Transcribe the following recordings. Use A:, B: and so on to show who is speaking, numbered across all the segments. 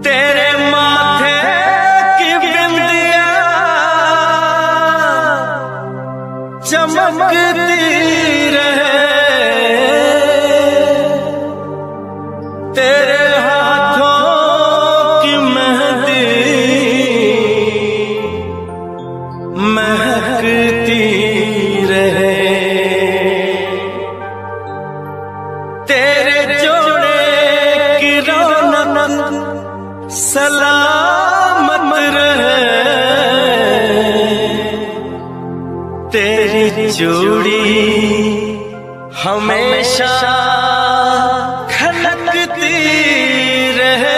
A: तेरे माथे की बिंदिया चमकती रहे, तेरे हाथों की मेहंदी महकती रहे, तेरे जोड़े की रौनक सलामत रहे, तेरी चूड़ी हमेशा खनकती रहे।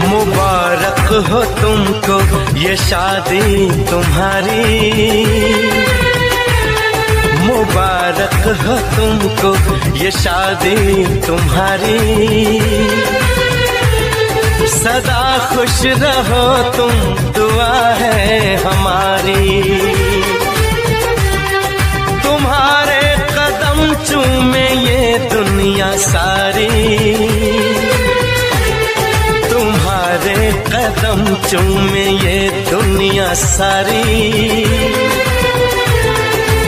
A: मुबारक हो तुमको ये शादी तुम्हारी, मुबारक हो तुमको ये शादी तुम्हारी, सदा खुश रहो तुम दुआ है हमारी, तुम्हारे कदम चूमे ये दुनिया सारी, तुम्हारे कदम चूमे ये दुनिया सारी,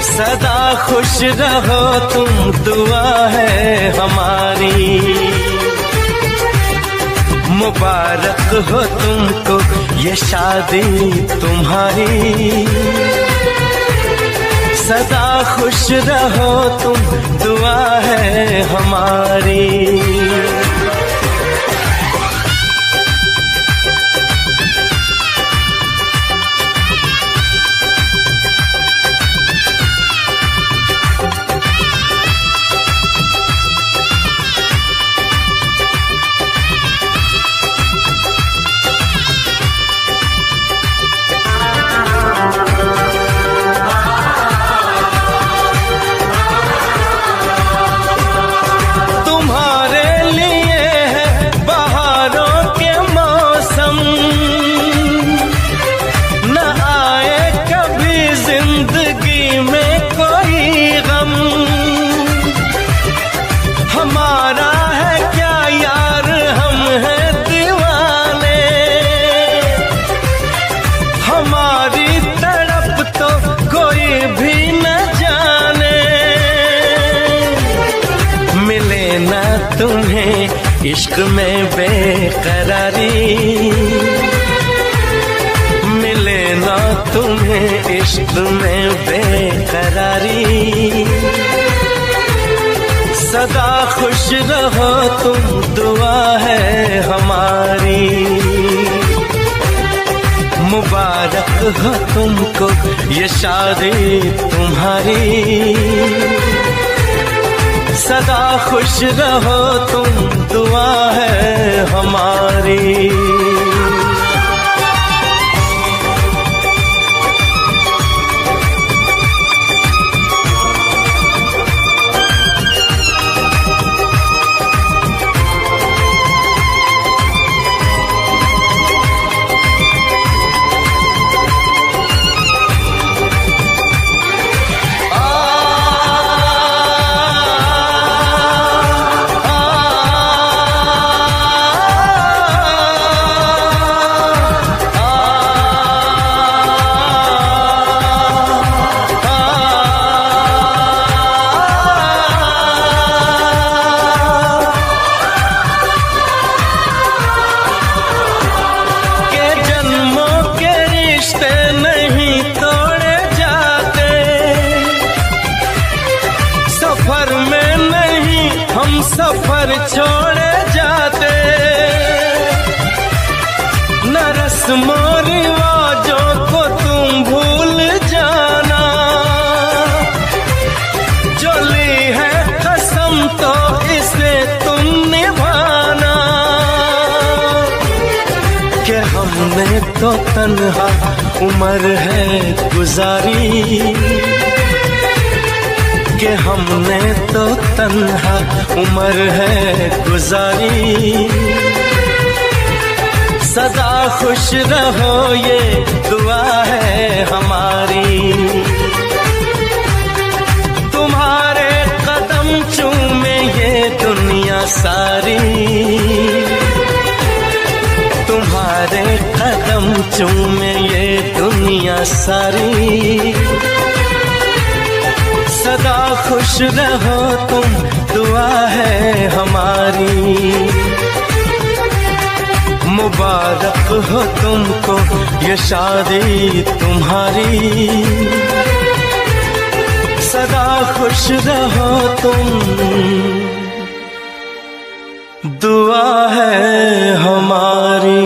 A: सदा खुश रहो तुम दुआ है हमारी, मुबारक हो तुमको ये शादी तुम्हारी, सदा खुश रहो तुम दुआ है हमारी। हमारा है क्या यार हम हैं दीवाने, हमारी तड़प तो कोई भी न जाने, मिले ना तुम्हें इश्क में बेकरारी, मिले ना तुम्हें इश्क में बेकरारी, सदा खुश रहो तुम दुआ है हमारी, मुबारक हो तुमको ये शादी तुम्हारी, सदा खुश रहो तुम दुआ है हमारी। सफर में नहीं हम सफर छोड़े जाते, न रस्मों रिवाजों को तुम भूल जाना, जो ली है कसम तो इसे तुम निभाना, कि हमने तो तन्हा उम्र है गुजारी कि हमने तो तन्हा उम्र है गुजारी। सदा खुश रहो ये दुआ है हमारी, तुम्हारे कदम चूमे ये दुनिया सारी, तुम्हारे कदम चूमे ये दुनिया सारी। सदा खुश रहो तुम दुआ है हमारी, मुबारक हो तुमको ये शादी तुम्हारी। सदा खुश रहो तुम दुआ है हमारी।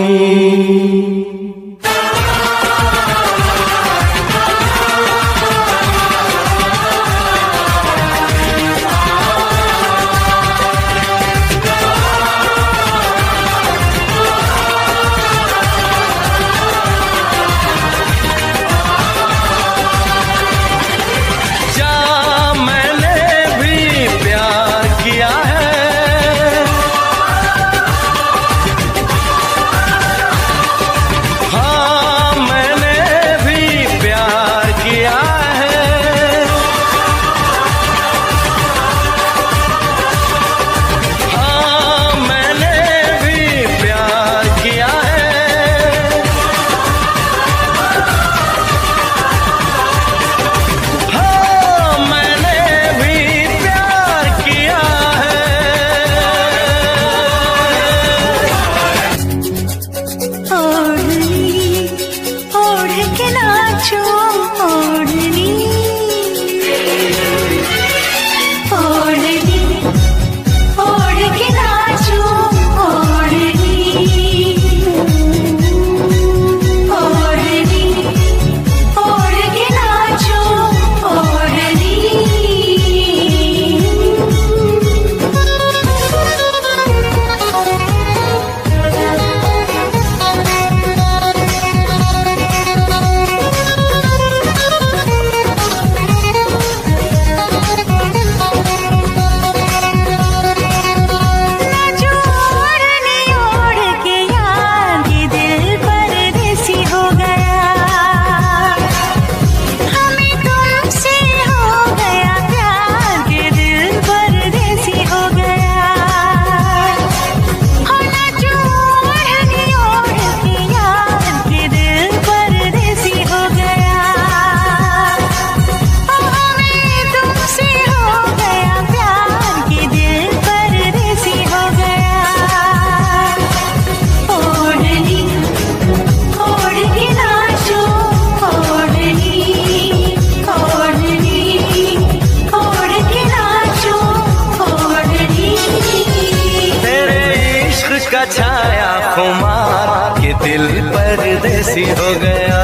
B: छाया खुमार के दिल परदेसी हो गया,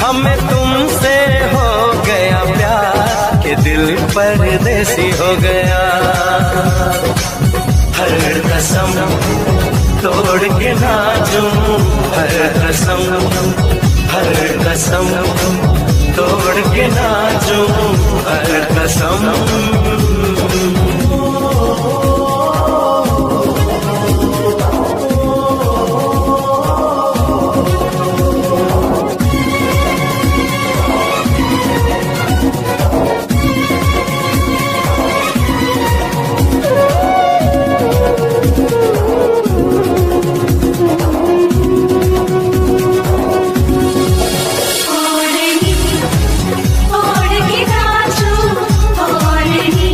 B: हमें तुमसे हो गया प्यार के दिल परदेसी हो गया। हर कसम तोड़ के नाचूं, हर कसम तोड़ के नाचूं, हर कसम।
C: ओढ़ के नाचूं, ओढ़नी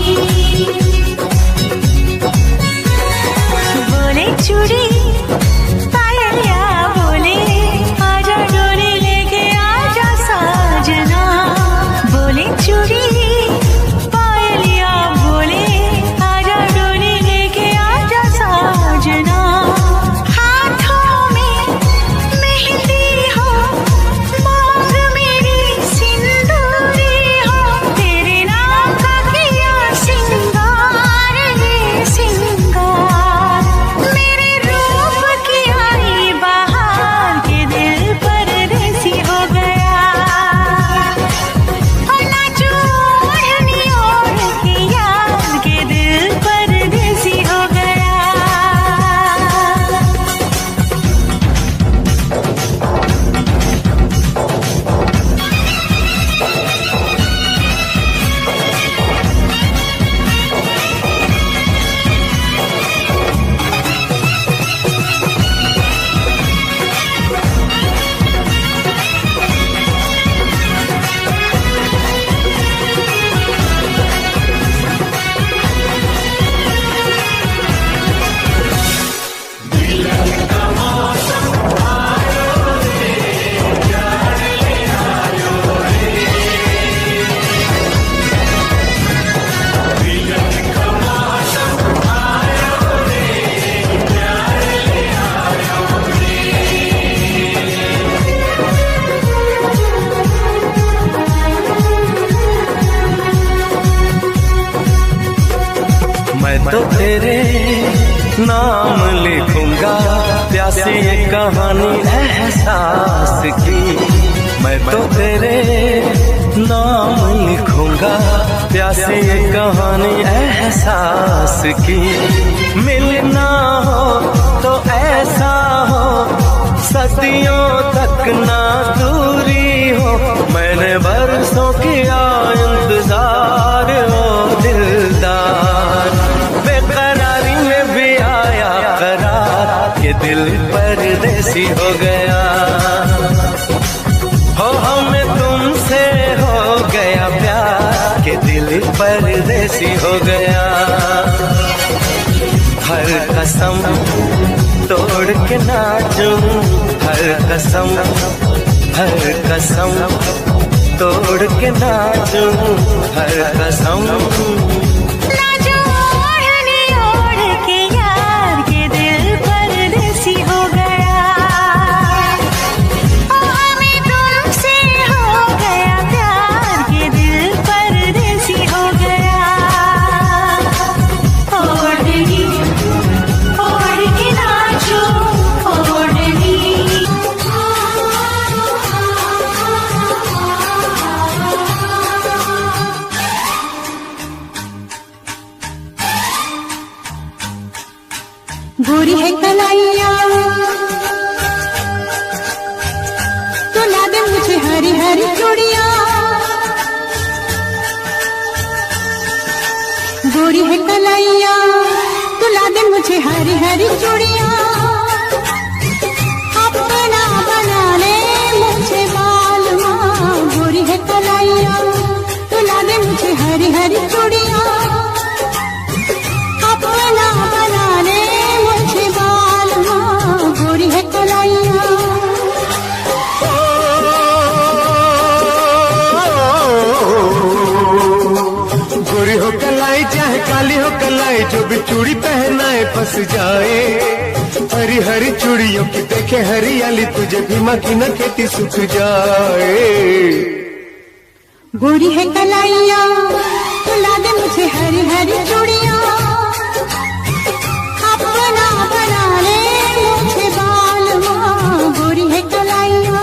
B: तेरे नाम लिखूंगा, प्यासी ये कहानी एहसास की। मैं तो तेरे नाम लिखूंगा, प्यासी ये कहानी एहसास की। मिलना हो तो ऐसा हो, सदियों तक ना दूरी हो। मैंने बरसों किया इंतजार ओ दिलदार, बेकरारी में भी आया करार, ये दिल परदेसी हो गया। हो हमें तुमसे हो गया प्यार, के दिल परदेसी हो गया। हर कसम तोड़ के नाचूं, हर कसम तोड़ के नाचूं, हर कसम।
C: नाचो ओढ़नी ओढ़ के यार, के दिल परदेसी हो गया। ओ हमें तुमसे हो गया प्यार, के दिल परदेसी हो गया। ओढ़नी ओढ़ के नाचो, ओढ़नी। गोरी है कलाइया, तो ला दे मुझे हरी हरी चूड़िया। गोरी है कलाइया, तो ला दे मुझे हरी हरी चूड़िया। अपना बना ले मुझे बालमा। गोरी है कलाइया, तो ला दे मुझे हरी हरी चूड़िया। अपना बना ले मुझे बालमा। गोरी है कलाइया।
A: गोरी हो कलाई चाहे काली हो कलाई, जो भी चूड़ी पहनाए फंस जाए। हरी हरी चूड़ियों की देखे हरियाली, तुझे भी मक्खी न खेती सूख जाए।
C: गोरी है कलाइया, तो ला दे मुझे हरी हरी चूड़िया। अपना बना ले मुझे बालमा। गोरी है कलाइया।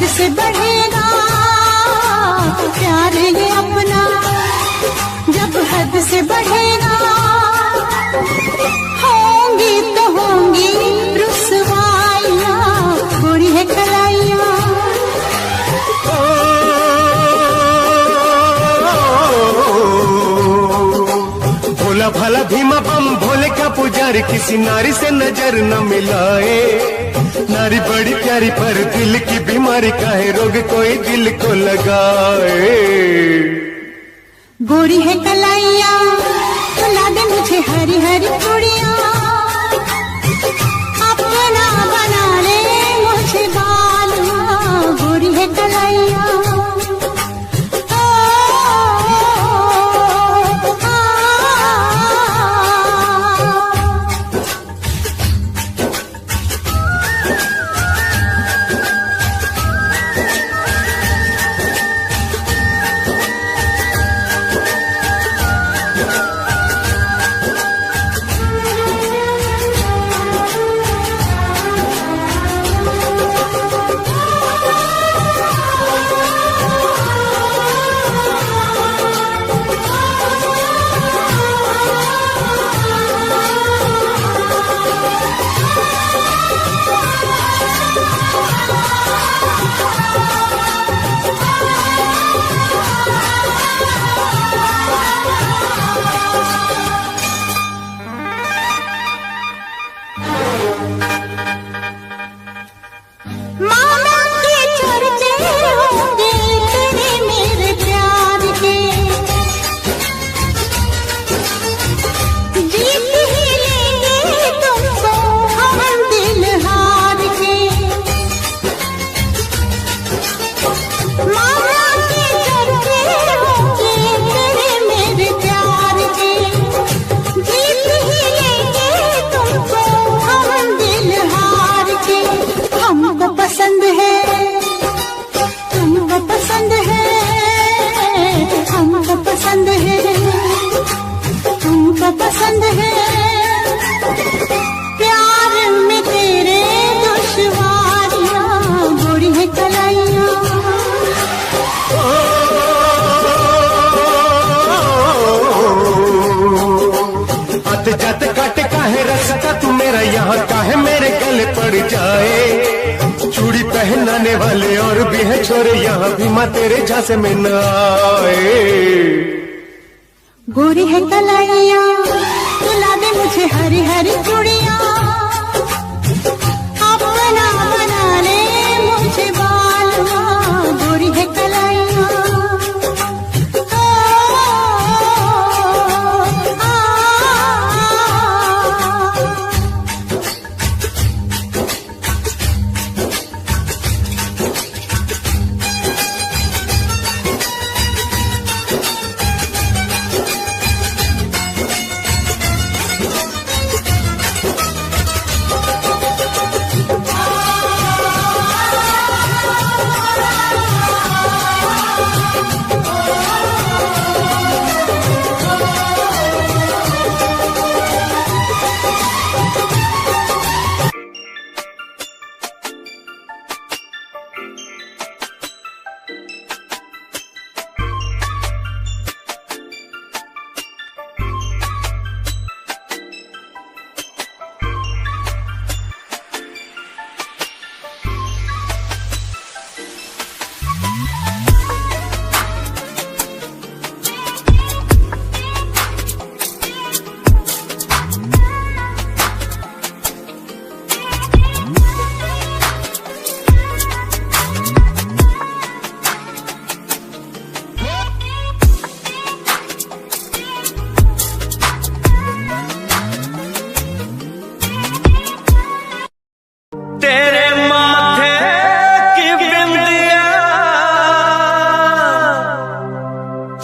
C: से बढ़ेगा प्यार ये अपना, जब हद से बढ़ेगा होंगी तो होंगी रुसवाइयाँ, गोरी है कलाइयाँ।
A: भोला भाला भीमा बम भोले का पुजारी, किसी नारी से नजर न मिलाए। नारी बड़ी प्यारी पर दिल की बीमारी, काहे रोग कोई दिल को लगाए।
C: गोरी है कलाइयाँ तो ला दे मुझे हरी हरी चूड़ियाँ, अपना बना ले मुझे बालुआ, गोरी है कलाइयाँ।
A: है रास्ता तू मेरा, यहाँ का है मेरे गले पड़ जाए। चूड़ी पहनाने वाले और भी है छोरे, यहाँ भी माँ तेरे झांसे में न आए।
C: गोरी है कलाइया तुला दे मुझे हरी हरी चूड़िया, अपना बना ले मुझे बालवा। गोरी है कलाइया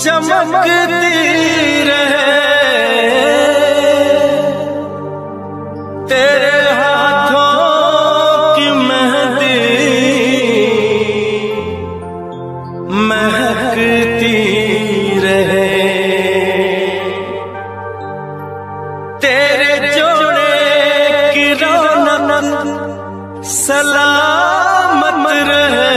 B: चमकती रहे, तेरे हाथों की मेहंदी महकती रहे, तेरे जोड़े की रौनक सलामत रहे,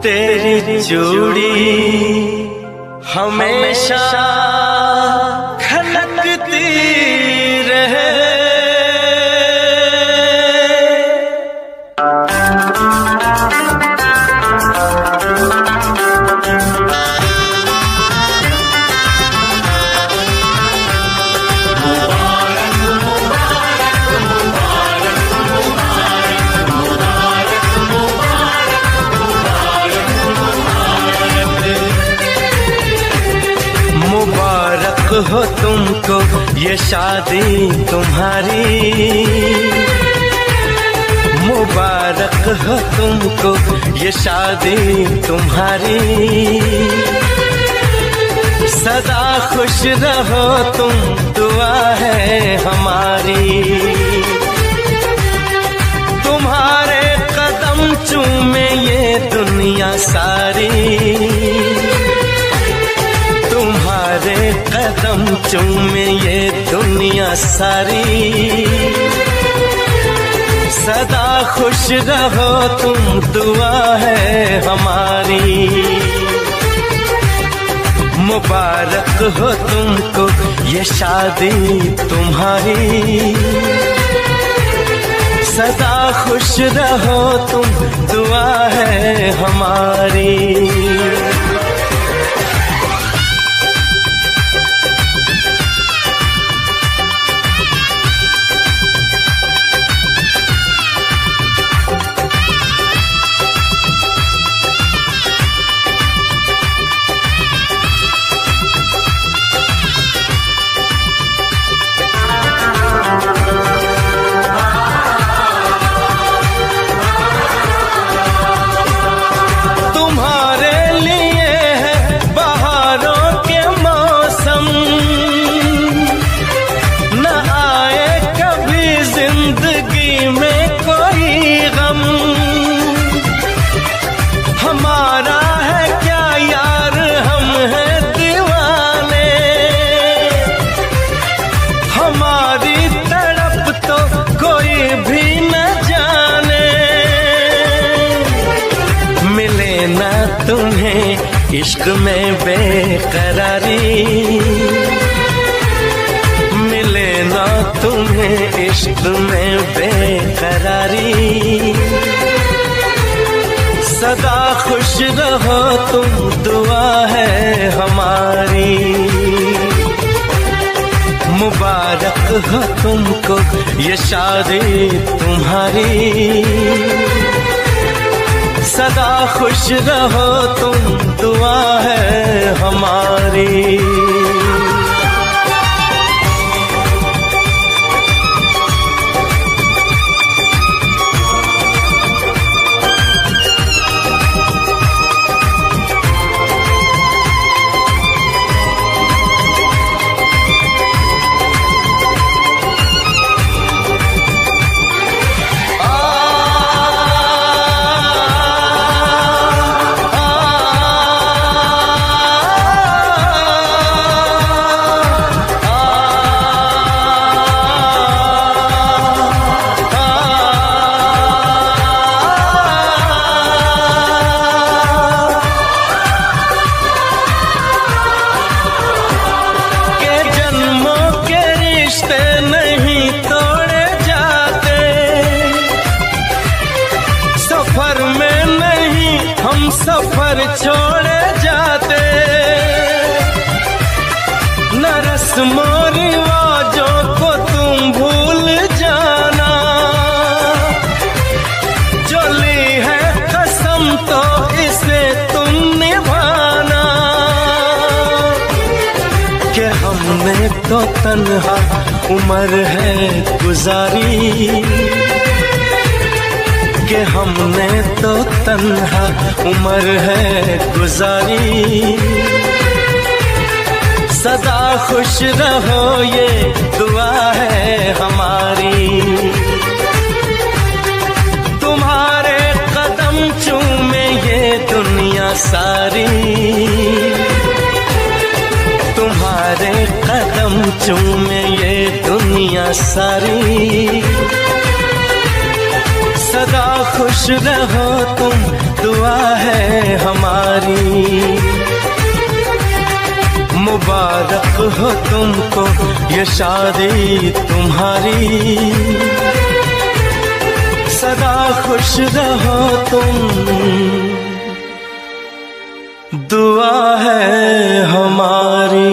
B: तेरी चूड़ी हमेशा खनकती रहे। मुबारक हो तुमको ये शादी तुम्हारी, मुबारक हो तुमको ये शादी तुम्हारी, सदा खुश रहो तुम दुआ है हमारी। तुम्हारे कदम चूमे ये दुनिया सारी, तुम्हारे कदम चूमे ये दुनिया सारी, सदा खुश रहो तुम दुआ है हमारी। मुबारक हो तुमको ये शादी तुम्हारी, सदा खुश रहो तुम दुआ है हमारी। हमारा है क्या यार हम हैं दीवाने, हमारी तड़प तो कोई भी न जाने। मिले ना तुम्हें इश्क में बेकरारी, तुम्हें इश्क में बेकरारी, सदा खुश रहो तुम दुआ है हमारी। मुबारक हो तुमको ये शादी तुम्हारी, सदा खुश रहो तुम दुआ है हमारी। सफर छोड़े जाते, न रस्मों रिवाजों को तुम भूल जाना, जो ली है कसम तो इसे तुम निभाना। कि हमने तो तन्हा उम्र है गुजारी, कि हमने तो तन्हा उम्र है गुजारी, सदा खुश रहो ये दुआ है हमारी। तुम्हारे कदम चूमे ये दुनिया सारी, तुम्हारे कदम चूमे ये दुनिया सारी, सदा खुश रहो तुम दुआ है हमारी। मुबारक हो तुमको ये शादी तुम्हारी, सदा खुश रहो तुम दुआ है हमारी।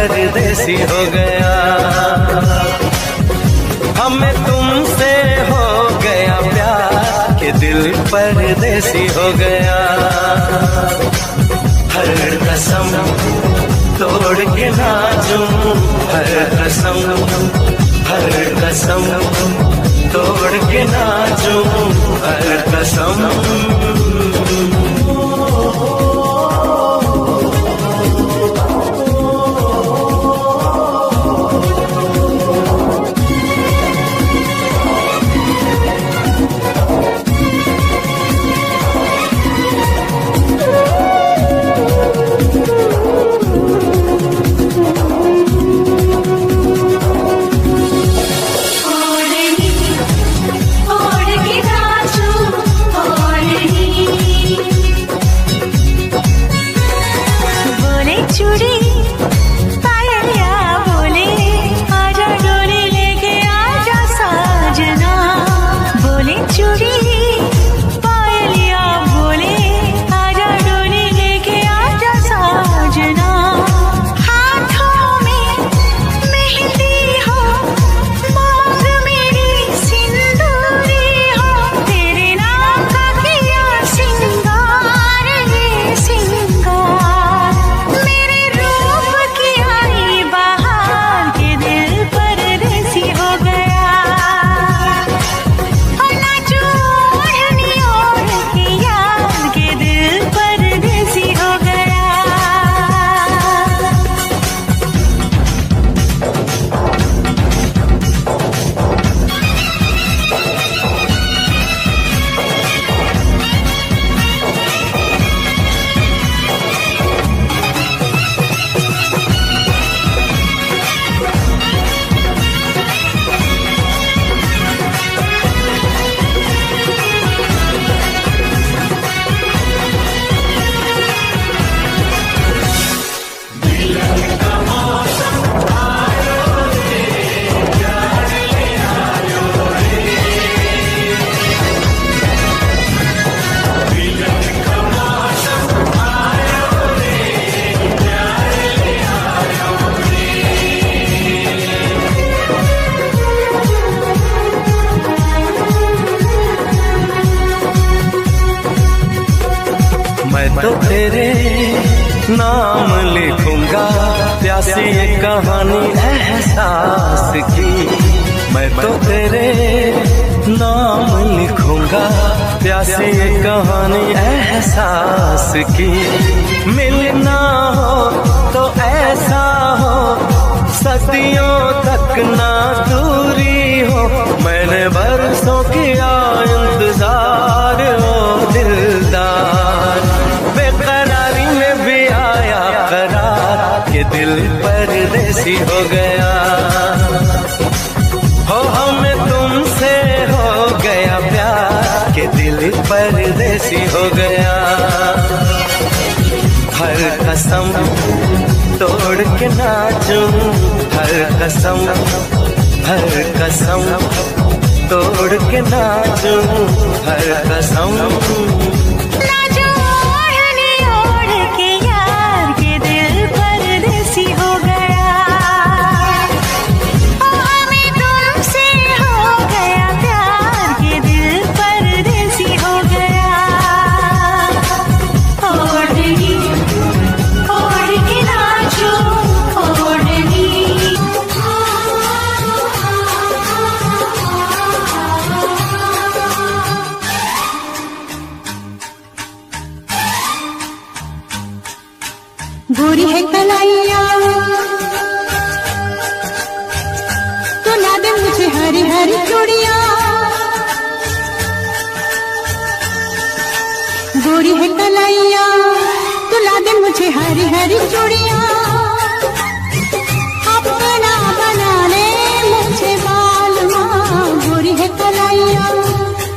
B: परदेसी हो गया। हमें तुमसे हो गया प्यार के दिल परदेसी हो गया। हर कसम तोड़ के नाचूं, हर कसम तोड़ के नाचूं, हर कसम। तो तेरे नाम लिखूंगा प्यासी ये कहानी एहसास की। मैं तो तेरे नाम लिखूंगा प्यासी ये कहानी एहसास की। मिलना हो तो ऐसा हो सदियों तक ना दूरी हो। मैंने बरसों किया इंतजार ओ दिलदार, बेकरारी में भी आया करार के दिल परदेसी हो गया। हो हमें तुमसे हो गया प्यार के दिल परदेसी हो गया। हर कसम तोड़ के नाचूं, हर कसम तोड़ के नाचूं, हर कसम।
C: गोरी है कलाइया तो ला दे मुझे हरी हरी चूड़ियां। गोरी है कलाइया तो ला दे मुझे हरी हरी चूड़ियां। अपना बना ले मुझे बालमा। गोरी है कलाइया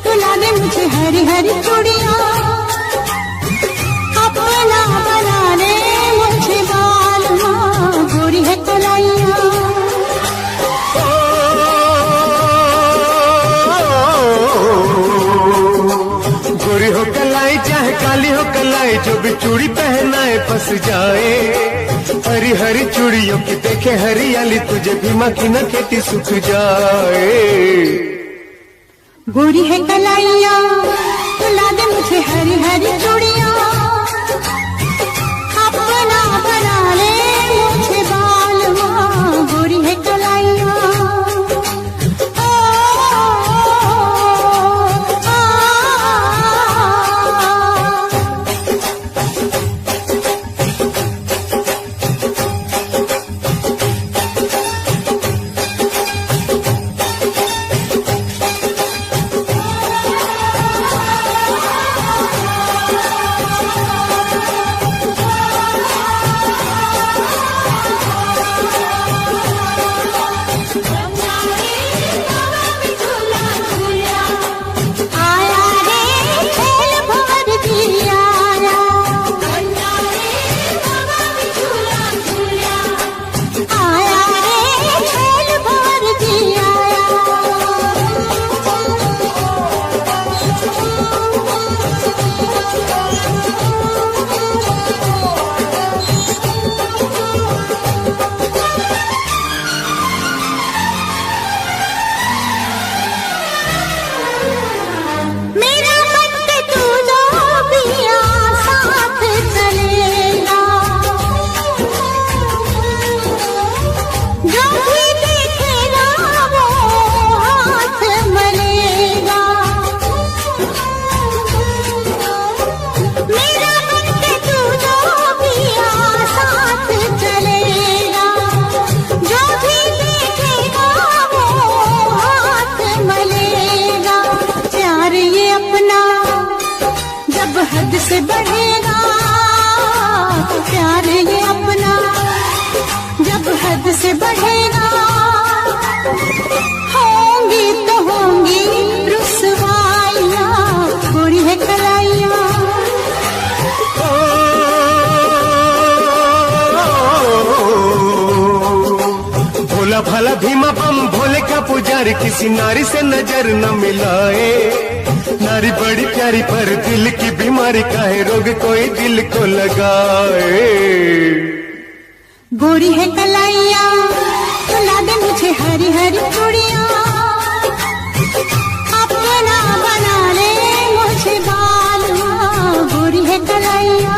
C: तो ला दे मुझे हरी हरी चूड़ियां। अपना बना ले मुझे बालमा। गोरी है कलाइया।
A: गोरी हो कलाई चाहे काली हो कलाई, जो भी चूड़ी पहनाए फंस जाए। हरी हरी चूड़ी झुरियों की देखे हरियाली, तुझे भीमा की न खेती सूख जाए।
C: गोरी है कलाइया तुला दे मुझे हरी हरी चूड़ियां, अपना बना ले मुझे बालवा। गोरी है कलाइया हद से बढ़ेगा, प्यार ये अपना जब हद से बढ़ेगा, होंगी तो होंगी रुसवाइयां। गोरी है कलाइयां
A: भोला भाला भीमा बम भोले का पुजारी, किसी नारी से नजर न मिलाए। नारी बड़ी प्यारी पर दिल की बीमारी, काहे रोग कोई दिल को लगाए।
C: गोरी है कलाइया तुला दे मुझे हरी हरी चूड़ियां, अपना बना ले मुझे बालवा। गोरी है कलाइया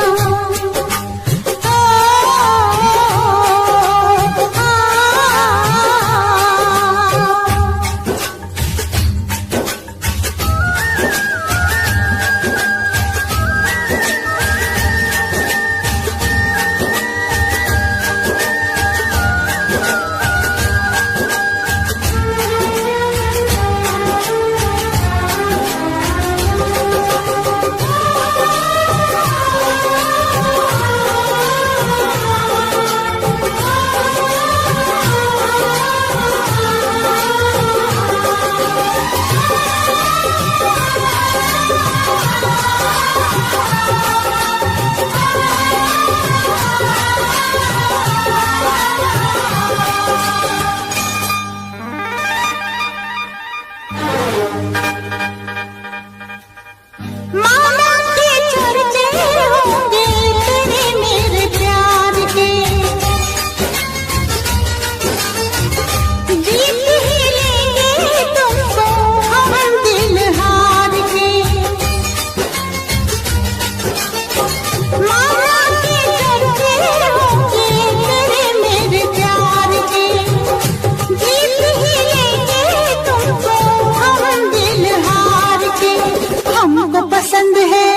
C: पसंद है,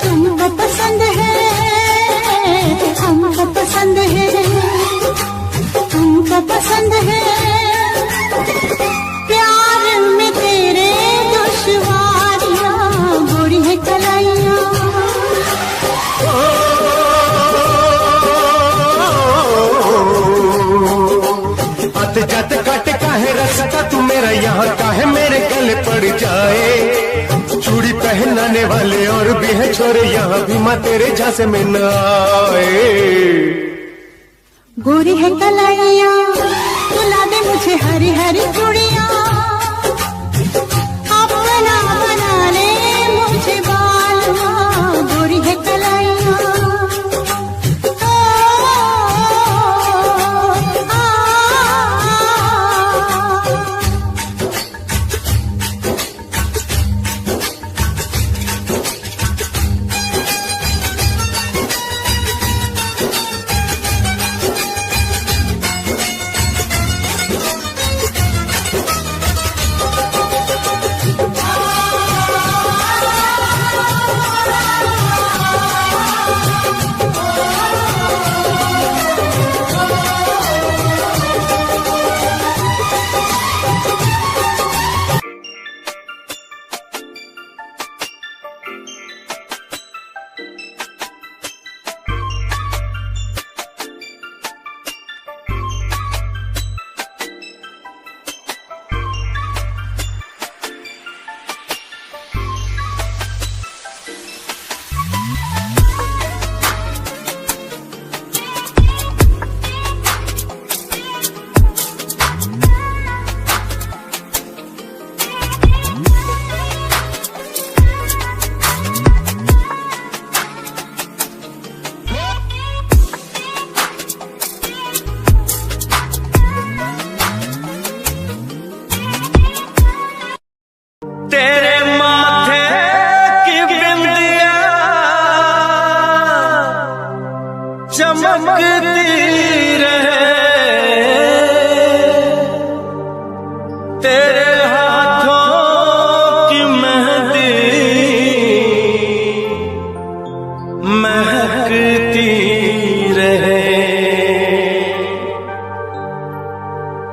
C: तुमको पसंद है, हमको पसंद है, तुमको पसंद है। प्यार में तेरे दुश्वारियां, गोरी है कलाइयां
A: आते जाते काटे काहे रसता तू मेरा, यहाँ काहे मेरे गले पड़ जाए। चूड़ी पहनाने वाले और भी है छोरे, यहाँ भी माँ तेरे झांसे में न आए।
C: गोरी है कलाइयां तुला दे मुझे हरी हरी चूड़ियां, अपना बना ले मुझे बालवा। गोरी है कलाइयां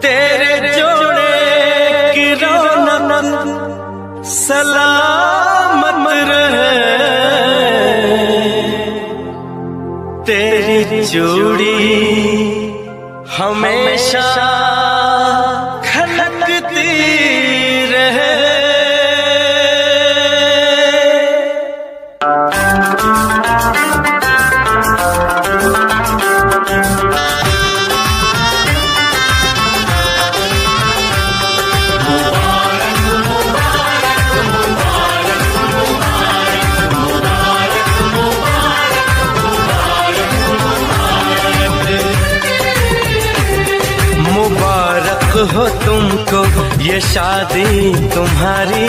B: तेरे जोड़े की रौनक सलामत रहे, तेरी जोड़ी हमेशा खनकती रहे। मुबारक हो तुमको ये शादी तुम्हारी,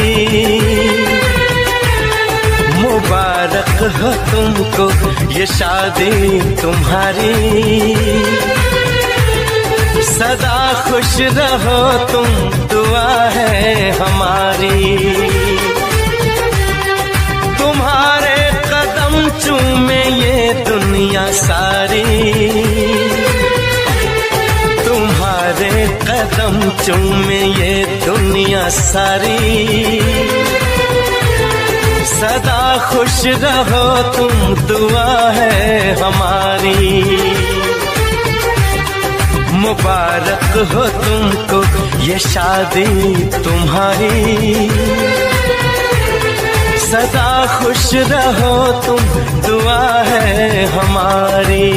B: मुबारक हो तुमको ये शादी तुम्हारी। सदा खुश रहो तुम, दुआ है हमारी। तुम्हारे कदम चूमे ये दुनिया सारी, तुम्हारे कदम चूमे ये दुनिया सारी। सदा खुश रहो तुम, दुआ है हमारी। मुबारक हो तुमको ये शादी तुम्हारी, सदा खुश रहो तुम, दुआ है हमारी।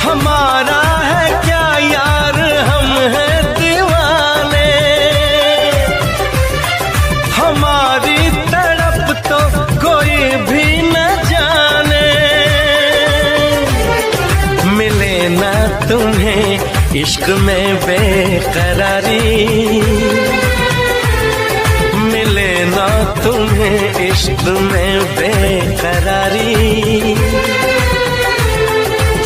B: हमारा है क्या यार, हम हैं दीवाने। हमारी तड़प तो कोई भी न जाने। मिले ना तुम्हें इश्क में बेकरारी, मिले ना तुम्हें इश्क में बेकरारी।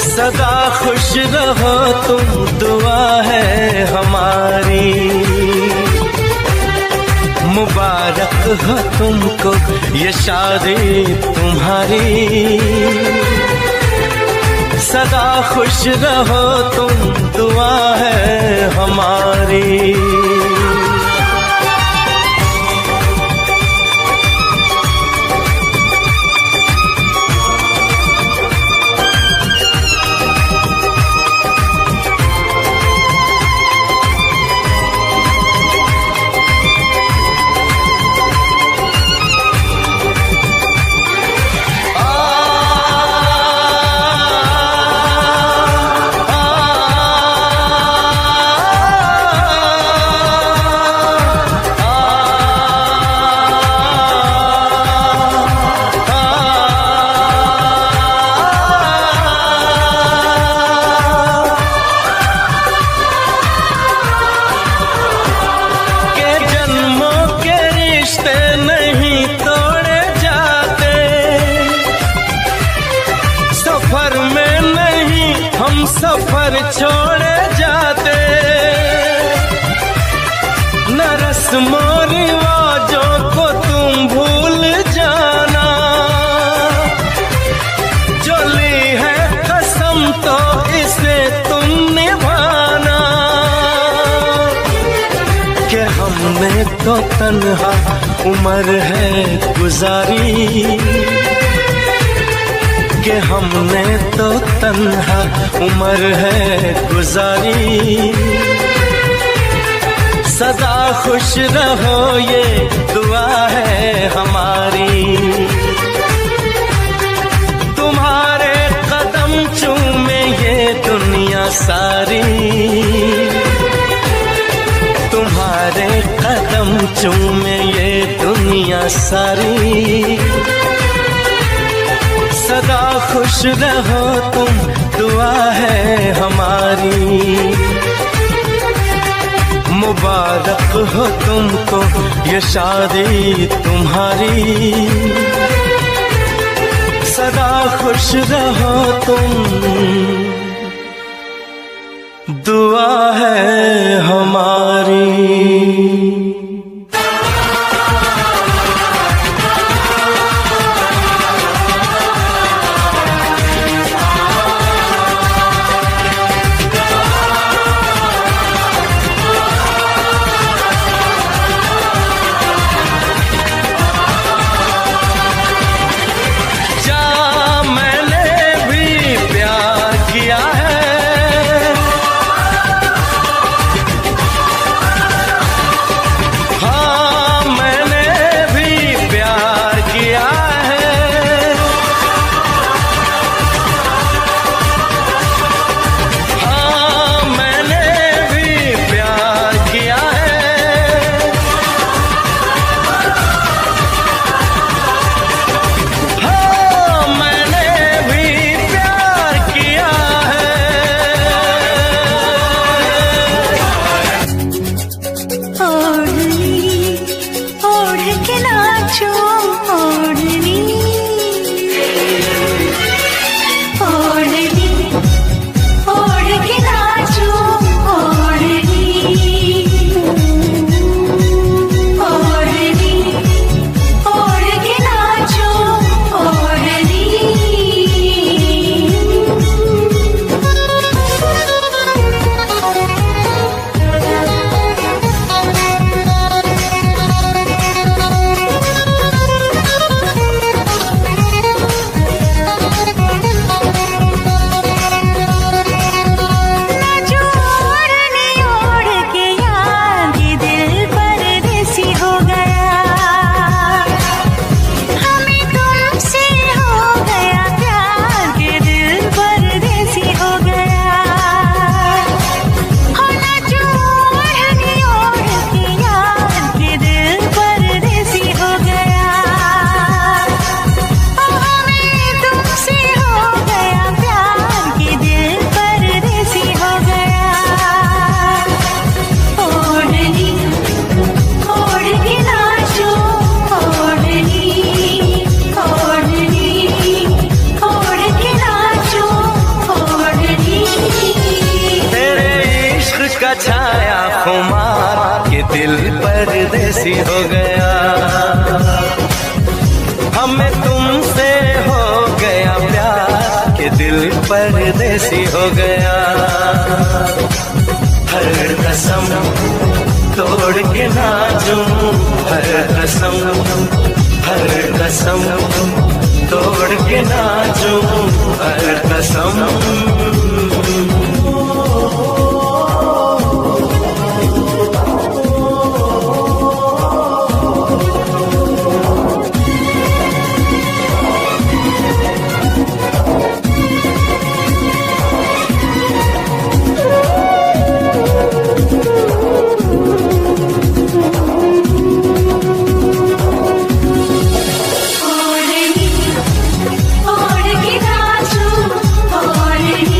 B: सदा खुश रहो तुम, दुआ है हमारी। मुबारक हो तुमको ये शादी तुम्हारी, सदा खुश रहो तुम, दुआ है हमारी। सफर छोड़े जाते, न रस्मों रिवाजों को तुम भूल जाना। जो ली है कसम तो इसे तुम निभाना। कि हमने तो तन्हा उम्र है गुजारी, कि हमने तो तन्हा उम्र है गुजारी। सदा खुश रहो ये दुआ है हमारी। तुम्हारे कदम चूमे ये दुनिया सारी, तुम्हारे तुम्हारे कदम चूमे ये दुनिया सारी। सदा खुश रहो तुम, दुआ है हमारी। मुबारक हो तुमको ये शादी तुम्हारी। सदा खुश रहो तुम, दुआ है हमारी। छाया खुमार के दिल परदेसी हो गया। हमें तुमसे हो गया प्यार के दिल परदेसी हो गया। हर कसम तोड़ के नाचूं, हर कसम तोड़ के नाचूं, हर कसम।
C: ओढ़ के नाचूं, ओढ़नी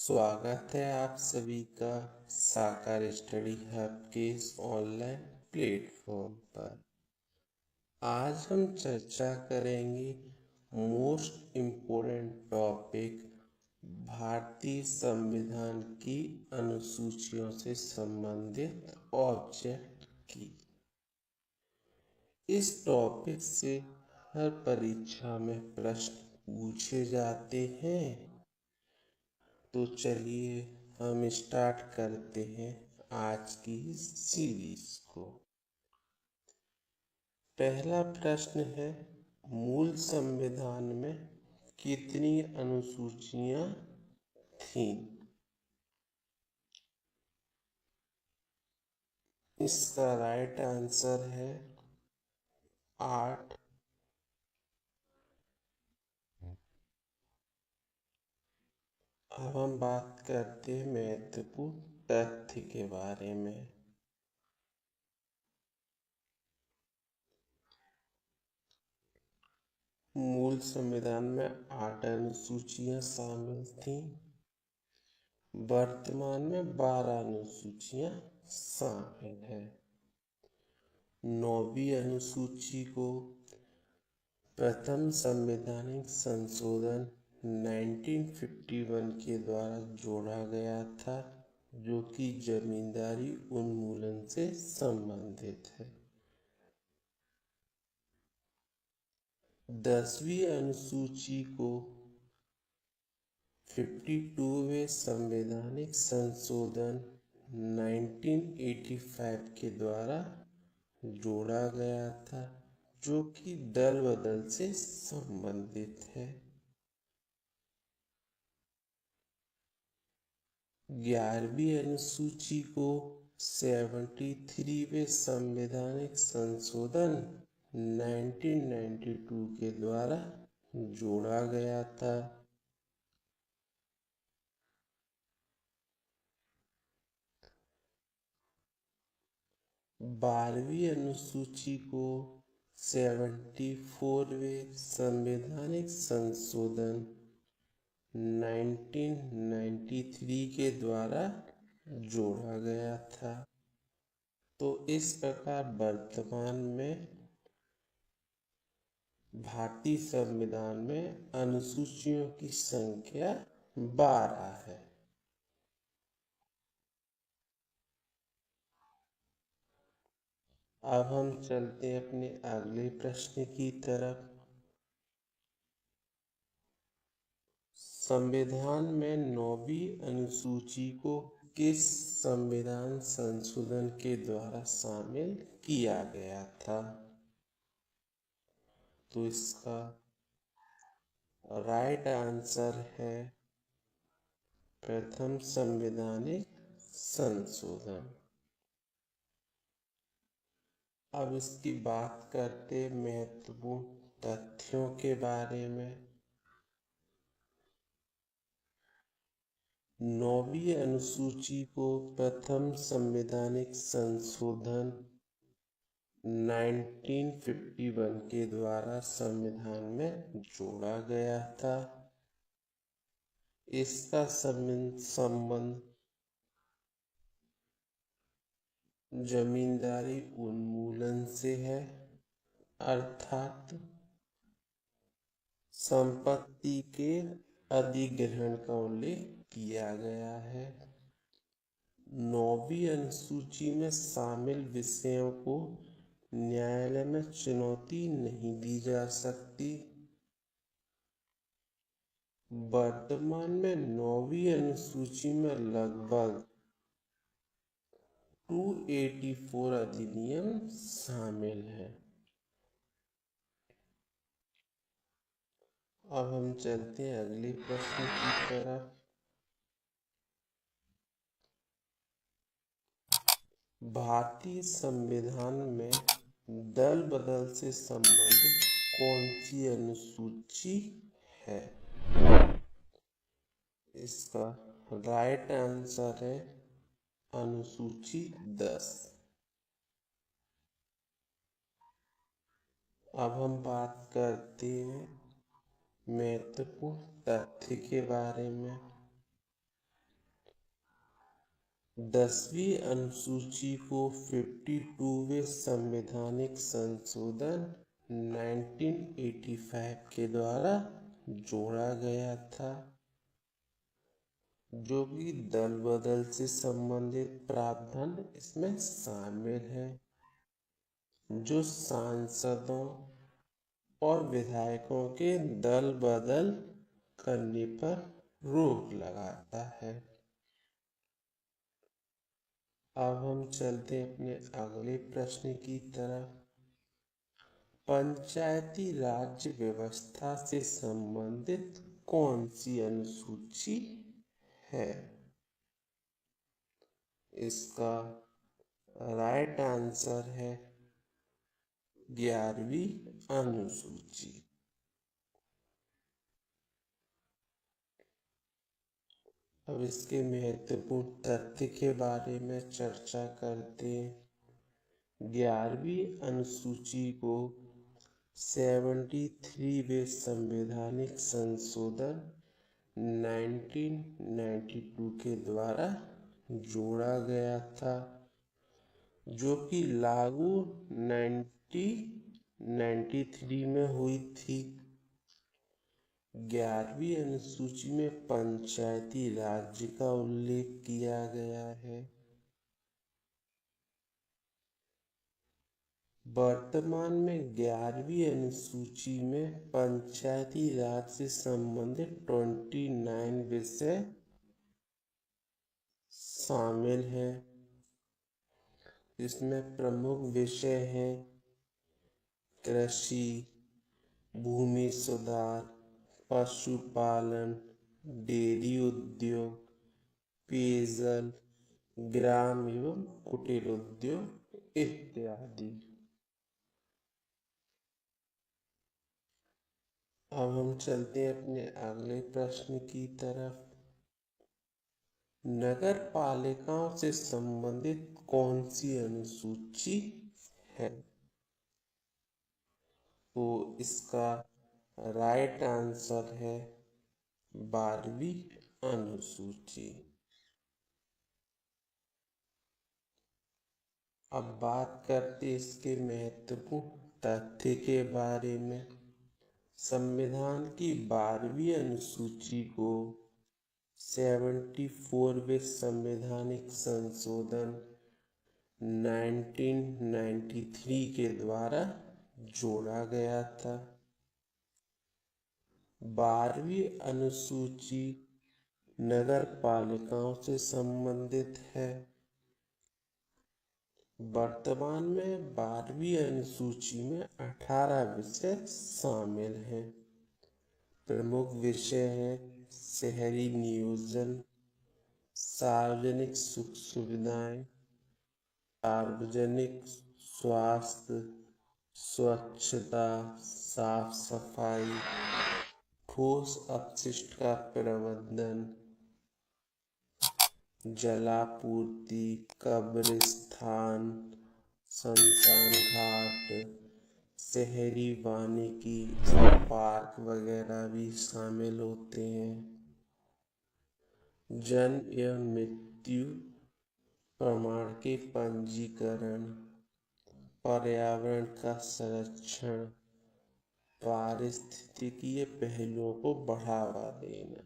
D: स्वागत है आप सभी का साकार स्टडी हब के इस ऑनलाइन प्लेटफॉर्म पर। आज हम चर्चा करेंगे मोस्ट इम्पोर्टेंट टॉपिक भारतीय संविधान की अनुसूचियों से संबंधित ऑब्जेक्ट की। इस टॉपिक से हर परीक्षा में प्रश्न पूछे जाते हैं। तो चलिए हम स्टार्ट करते हैं आज की सीरीज को। पहला प्रश्न है, मूल संविधान में कितनी अनुसूचियां थीं? इसका राइट आंसर है 8। अब हम बात करते हैं महत्वपूर्ण तथ्य के बारे में। मूल संविधान में 8 अनुसूचियां शामिल थीं। वर्तमान में 12 अनुसूचियां शामिल हैं। 9वीं अनुसूची को प्रथम संवैधानिक संशोधन 1951 के द्वारा जोड़ा गया था, जो कि जमींदारी उन्मूलन से संबंधित है। 10वीं अनुसूची को 52वें संवैधानिक संशोधन 1985 के द्वारा जोड़ा गया था, जो कि दल बदल से संबंधित है। 11वीं अनुसूची को 73वें संवैधानिक संशोधन 1992 के द्वारा जोड़ा गया था। 12वीं अनुसूची को 74वें संवैधानिक संशोधन 1993 के द्वारा जोड़ा गया था। तो इस प्रकार वर्तमान में भारतीय संविधान में अनुसूचियों की संख्या 12 है। अब हम चलते हैं अपने अगले प्रश्न की तरफ। संविधान में 9वीं अनुसूची को किस संविधान संशोधन के द्वारा शामिल किया गया था? तो इसका राइट आंसर है प्रथम संवैधानिक संशोधन। अब इसकी बात करते महत्वपूर्ण तथ्यों के बारे में। 9वीं अनुसूची को प्रथम संवैधानिक संशोधन 1951 के द्वारा संविधान में जोड़ा गया था। इसका संबंध जमींदारी उन्मूलन से है, अर्थात संपत्ति के अधिग्रहण का उल्लेख किया गया है। 9वीं अनुसूची में शामिल विषयों को न्यायालय में चुनौती नहीं दी जा सकती। वर्तमान में 9वीं अनुसूची में लगभग 284 अधिनियम शामिल है। अब हम चलते हैं अगले प्रश्न की तरफ। भारतीय संविधान में दल बदल से संबंधित कौन सी अनुसूची है? इसका राइट आंसर है अनुसूची 10। अब हम बात करते हैं महत्वपूर्ण तथ्य के बारे में। 10वीं अनुसूची को 52वें संवैधानिक संशोधन 1985 के द्वारा जोड़ा गया था, जो कि दल बदल से संबंधित प्रावधान इसमें शामिल है, जो सांसदों और विधायकों के दल बदल करने पर रोक लगाता है। अब हम चलते हैं अपने अगले प्रश्न की तरफ। पंचायती राज व्यवस्था से संबंधित कौन सी अनुसूची है? इसका राइट आंसर है 11वीं अनुसूची। अब इसके महत्वपूर्ण तथ्य के बारे में चर्चा करते हैं। 11वीं अनुसूची को 73वें संवैधानिक संशोधन 1992 के द्वारा जोड़ा गया था, जो कि लागू 1993 में हुई थी। 11वीं अनुसूची में पंचायती राज का उल्लेख किया गया है। वर्तमान में 11वीं अनुसूची में पंचायती राज से संबंधित 29 विषय शामिल हैं। इसमें प्रमुख विषय हैं कृषि, भूमि सुधार, पशुपालन, डेयरी उद्योग, पेयजल, ग्राम एवं कुटीर उद्योग इत्यादि। अब हम चलते हैं अपने अगले प्रश्न की तरफ। नगर पालिकाओं से संबंधित कौन सी अनुसूची है? तो इसका राइट आंसर है 12वीं अनुसूची। अब बात करते इसके महत्वपूर्ण तथ्य के बारे में। संविधान की 12वीं अनुसूची को 74वें संवैधानिक संशोधन 1993 के द्वारा जोड़ा गया था। 12वीं अनुसूची नगर पालिकाओं से संबंधित है। वर्तमान में 12वीं अनुसूची में 18 विषय शामिल हैं। प्रमुख विषय हैं शहरी नियोजन, सार्वजनिक सुख सुविधाएं, सार्वजनिक स्वास्थ्य, स्वच्छता, साफ सफाई, ठोस अपशिष्ट का प्रबंधन, जलापूर्ति, कब्रिस्तान, शमशान घाट, शहरी वानिकी, पार्क वगैरह भी शामिल होते हैं। जन्म एवं मृत्यु प्रमाण के पंजीकरण, पर्यावरण का संरक्षण, पारिस्थितिकीय पहलुओं को बढ़ावा देना,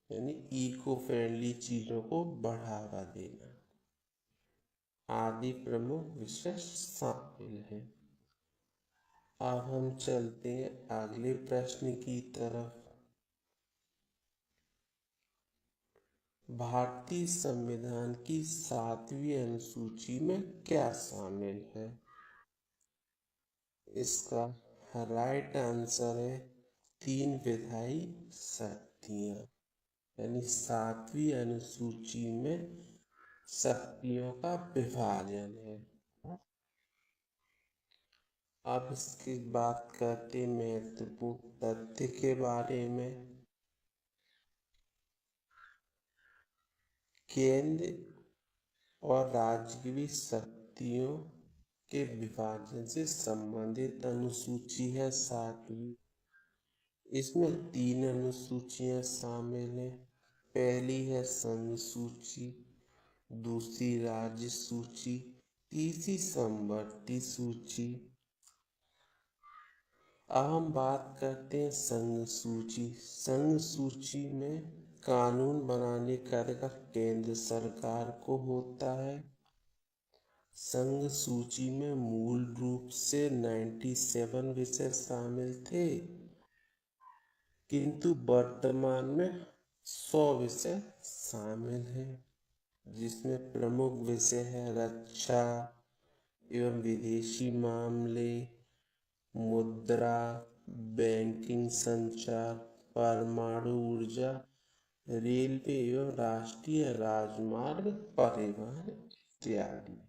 D: यानी इको फ्रेंडली चीजों को बढ़ावा देना आदि प्रमुख विषय शामिल हैं। अब हम चलते हैं अगले प्रश्न की तरफ। भारतीय संविधान की 7वीं अनुसूची में क्या शामिल है? इसका राइट आंसर है 3 विधायी शक्तियां, यानी 7वीं अनुसूची में शक्तियों का विभाजन है। अब इसकी बात करते महत्वपूर्ण तथ्य के बारे में। केंद्र और राज्य की शक्तियों के विभाजन से संबंधित अनुसूची है 7वीं। इसमें 3 अनुसूचियां शामिल हैं। पहली है अनुसूची दूसरी राज्य सूची, तीसरी समवर्ती सूची। अब हम बात करते हैं संघ सूची। संघ सूची में कानून बनाने का अधिकार केंद्र सरकार को होता है। संघ सूची में मूल रूप से 97 विषय शामिल थे, किंतु वर्तमान में 100 विषय शामिल हैं, जिसमें प्रमुख विषय है रक्षा एवं विदेशी मामले, मुद्रा, बैंकिंग, संचार, परमाणु ऊर्जा, रेलवे एवं राष्ट्रीय राजमार्ग परिवहन इत्यादि।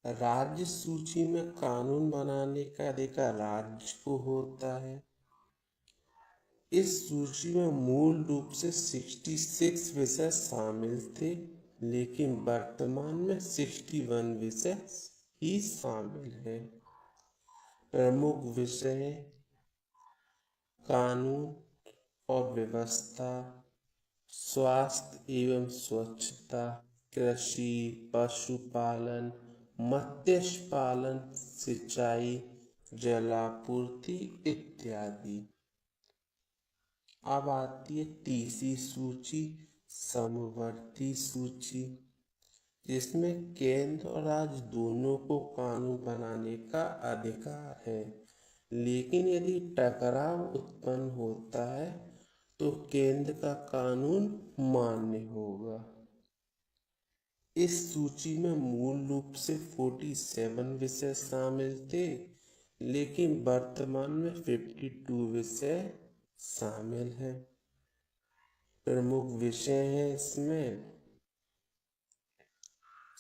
D: राज्य सूची में कानून बनाने का अधिकार राज्य को होता है। इस सूची में मूल रूप से 66 विषय शामिल थे, लेकिन वर्तमान में 61 विषय ही शामिल है। प्रमुख विषय कानून और व्यवस्था, स्वास्थ्य एवं स्वच्छता, कृषि, पशुपालन, मत्स्य पालन, सिंचाई, जलापूर्ति इत्यादि। अब आती है तीसरी सूची, समवर्ती सूची, जिसमें केंद्र और राज्य दोनों को कानून बनाने का अधिकार है, लेकिन यदि टकराव उत्पन्न होता है तो केंद्र का कानून मान्य होगा। इस सूची में मूल रूप से 47 विषय शामिल थे, लेकिन वर्तमान में 52 विषय शामिल हैं। प्रमुख विषय हैं इसमें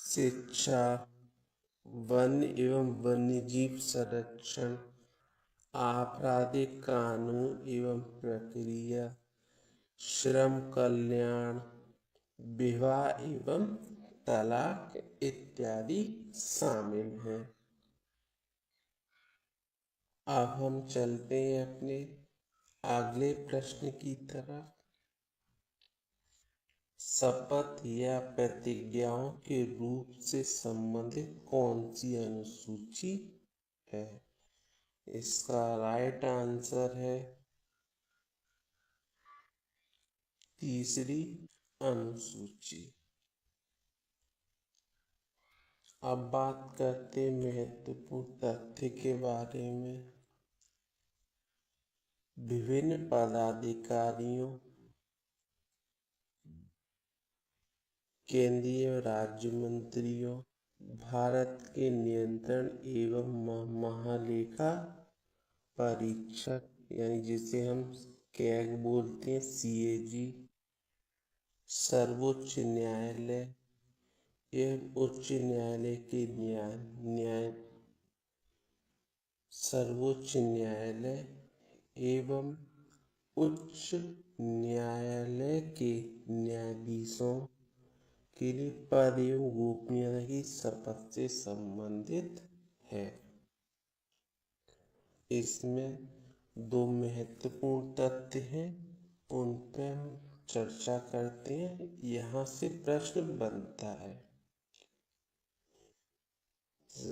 D: शिक्षा, वन एवं वन्यजीव संरक्षण, आपराधिक कानून एवं प्रक्रिया, श्रम कल्याण, विवाह एवं तलाक इत्यादि शामिल हैं। अब हम चलते हैं अपने अगले प्रश्न की तरफ। शपथ या प्रतिज्ञाओं के रूप से संबंधित कौन सी अनुसूची है? इसका राइट आंसर है तीसरी अनुसूची। अब बात करते हैं महत्वपूर्ण तथ्य के बारे में। विभिन्न पदाधिकारियों, केंद्रीय राज्य मंत्रियों, भारत के नियंत्रण एवं महालेखा परीक्षक यानी जिसे हम कैग बोलते हैं, CAG, सर्वोच्च न्यायालय एवं उच्च न्यायालय के सर्वोच्च न्यायालय एवं उच्च न्यायालय के न्यायाधीशों के लिए पद एवं गोपनीयता की शपथ से संबंधित है। इसमें दो महत्वपूर्ण तथ्य हैं, उन पर हम चर्चा करते हैं। यहाँ से प्रश्न बनता है,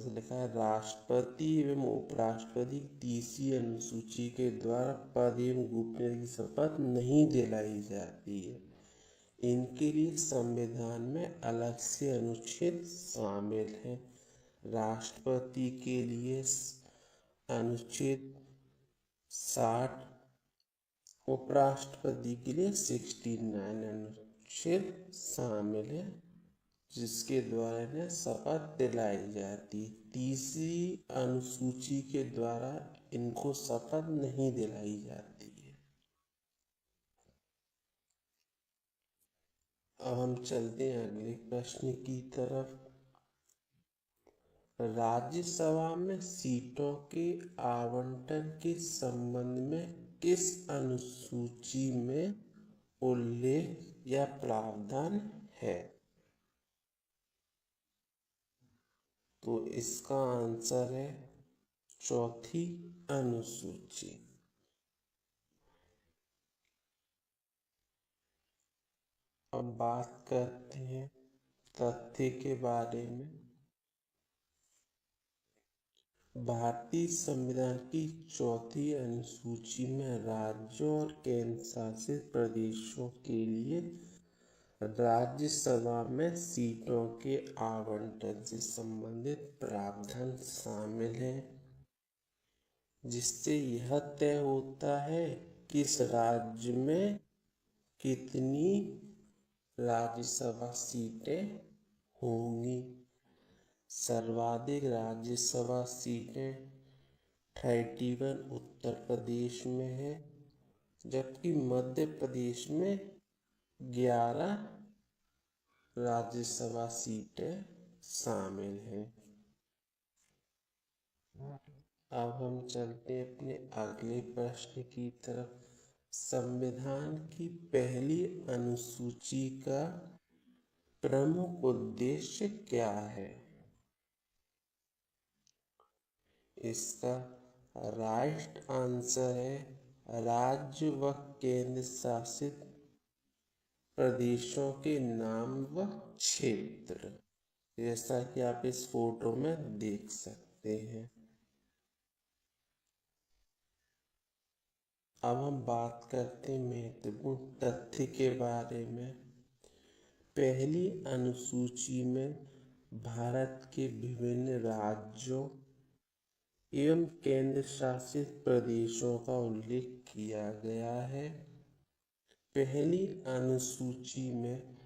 D: लिखा है राष्ट्रपति एवं उपराष्ट्रपति तीसरी अनुसूची के द्वारा पद एवं गोपनीयता की शपथ नहीं दिलाई जाती है। इनके लिए संविधान में अलग से अनुच्छेद शामिल है। राष्ट्रपति के लिए अनुच्छेद 60, उपराष्ट्रपति के लिए 69 अनुच्छेद शामिल है, जिसके द्वारा इन्हें शपथ दिलाई जाती है। तीसरी अनुसूची के द्वारा इनको शपथ नहीं दिलाई जाती है। अब हम चलते हैं अगले प्रश्न की तरफ। राज्यसभा में सीटों के आवंटन के संबंध में किस अनुसूची में उल्लेख या प्रावधान है? तो इसका आंसर है चौथी अनुसूची। अब बात करते हैं तथ्य के बारे में। भारतीय संविधान की चौथी अनुसूची में राज्यों और केंद्र शासित प्रदेशों के लिए राज्यसभा में सीटों के आवंटन से संबंधित प्रावधान शामिल है, जिससे यह तय होता है कि किस राज्य में कितनी राज्यसभा सीटें होंगी। सर्वाधिक राज्यसभा सीटें 31 उत्तर प्रदेश में है, जबकि मध्य प्रदेश में 11 राज्यसभा सीटें शामिल हैं। अब हम चलते हैं अपने अगले प्रश्न की तरफ। संविधान की पहली अनुसूची का प्रमुख उद्देश्य क्या है? इसका राइट आंसर है राज्य व केंद्र शासित प्रदेशों के नाम व क्षेत्र, जैसा कि आप इस फोटो में देख सकते हैं। अब हम बात करते हैं महत्वपूर्ण तथ्य के बारे में। पहली अनुसूची में भारत के विभिन्न राज्यों एवं केंद्र शासित प्रदेशों का उल्लेख किया गया है। पहली अनुसूची में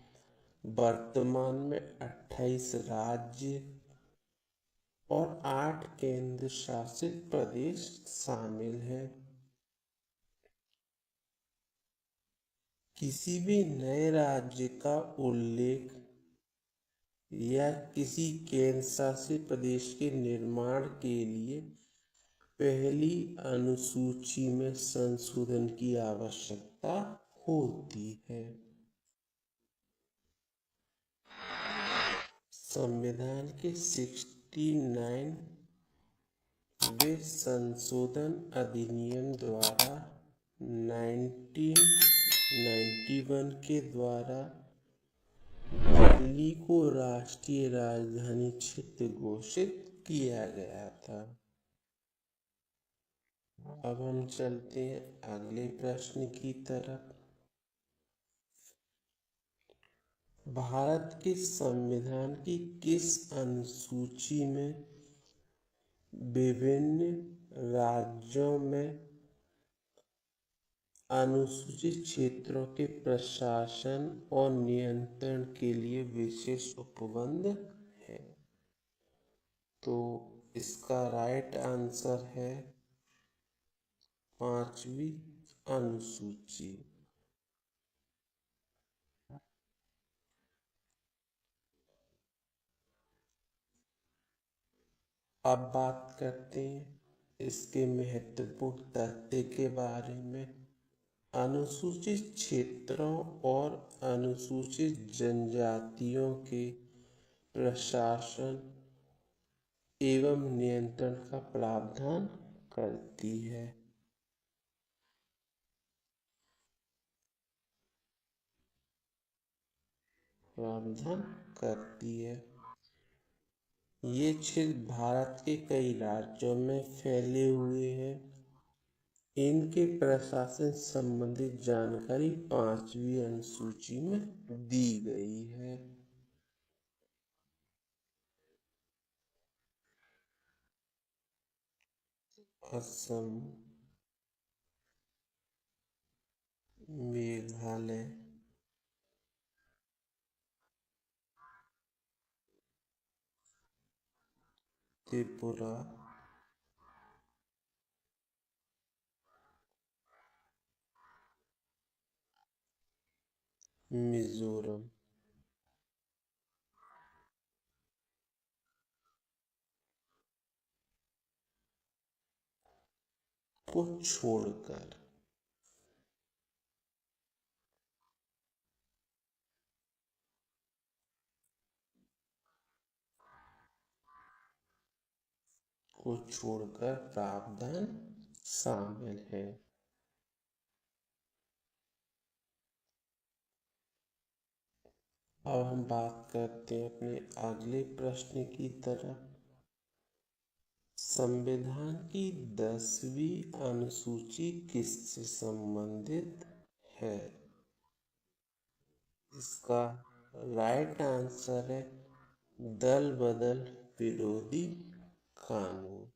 D: वर्तमान में 28 राज्य और 8 केंद्र शासित प्रदेश शामिल हैं। किसी भी नए राज्य का उल्लेख या किसी केंद्र शासित प्रदेश के निर्माण के लिए पहली अनुसूची में संशोधन की आवश्यकता होती है। संविधान के 69वें संशोधन अधिनियम द्वारा 1991 के द्वारा दिल्ली को राष्ट्रीय राजधानी क्षेत्र घोषित किया गया था। अब हम चलते हैं अगले प्रश्न की तरफ। भारत के संविधान की किस अनुसूची में विभिन्न राज्यों में अनुसूचित क्षेत्रों के प्रशासन और नियंत्रण के लिए विशेष उपबंध है? तो इसका राइट आंसर है 5वीं अनुसूची। अब बात करते हैं इसके महत्वपूर्ण तथ्य के बारे में। अनुसूचित क्षेत्रों और अनुसूचित जनजातियों के प्रशासन एवं नियंत्रण का प्रावधान करती है। ये क्षेत्र भारत के कई राज्यों में फैले हुए हैं। इनके प्रशासन संबंधित जानकारी 5वीं अनुसूची में दी गई है। असम, मेघालय, त्रिपुरा, मिजोरम, को छोड़कर प्रावधान शामिल है। अब हम बात करते हैं अपने अगले प्रश्न की तरफ। संविधान की 10वीं अनुसूची किससे संबंधित है? इसका राइट आंसर है दल बदल विरोधी कानून।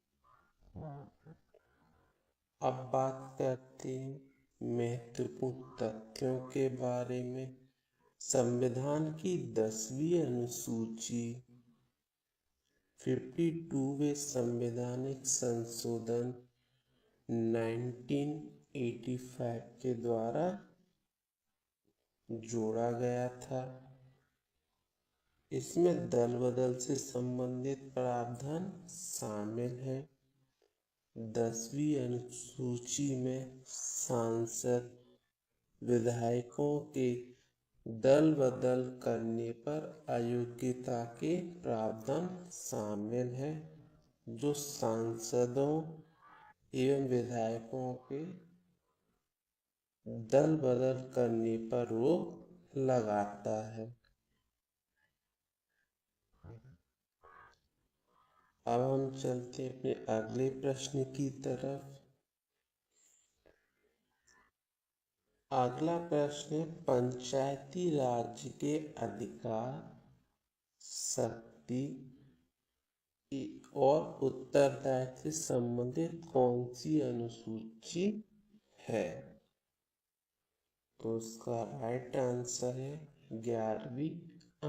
D: अब बात करते हैं महत्वपूर्ण तथ्यों के बारे में। संविधान की 10वीं अनुसूची 52वें संवैधानिक संशोधन 1985 के द्वारा जोड़ा गया था। इसमें दल बदल से संबंधित प्रावधान शामिल है। 10वीं अनुसूची में सांसद विधायकों के दल बदल करने पर अयोग्यता के प्रावधान शामिल है, जो सांसदों एवं विधायकों के दल बदल करने पर रोक लगाता है। अब हम चलते हैं अपने अगले प्रश्न की तरफ। अगला प्रश्न है पंचायती राज के अधिकार, शक्ति और उत्तरदायित्व से संबंधित कौन सी अनुसूची है? तो इसका राइट आंसर है 11वीं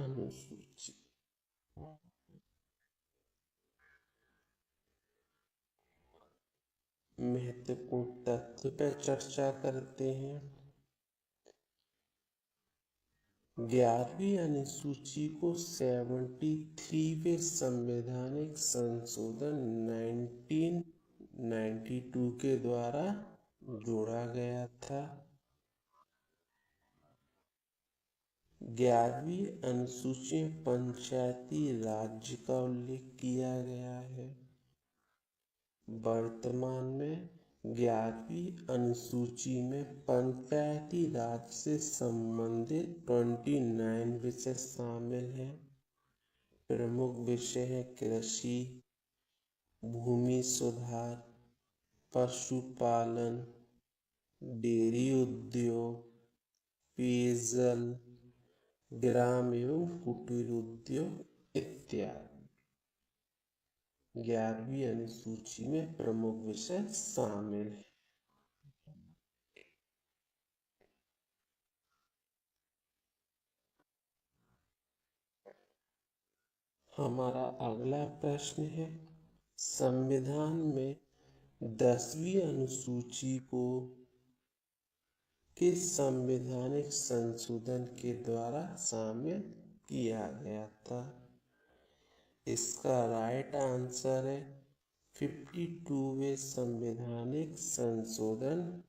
D: अनुसूची। महत्वपूर्ण तथ्य पर चर्चा करते हैं। 11वीं अनुसूची को 73वें संवैधानिक संशोधन 1992 के द्वारा जोड़ा गया था। 11वीं अनुसूची में पंचायती राज का उल्लेख किया गया है। वर्तमान में 11वीं अनुसूची में पंचायती राज से संबंधित 29 विषय शामिल हैं। प्रमुख विषय है कृषि, भूमि सुधार, पशुपालन, डेयरी उद्योग, पेयजल, ग्राम एवं कुटीर उद्योग इत्यादि 11वीं अनुसूची में प्रमुख विषय शामिल है। हमारा अगला प्रश्न है संविधान में 10वीं अनुसूची को किस संवैधानिक संशोधन के द्वारा शामिल किया गया था? इसका राइट आंसर है 52वें संवैधानिक संशोधन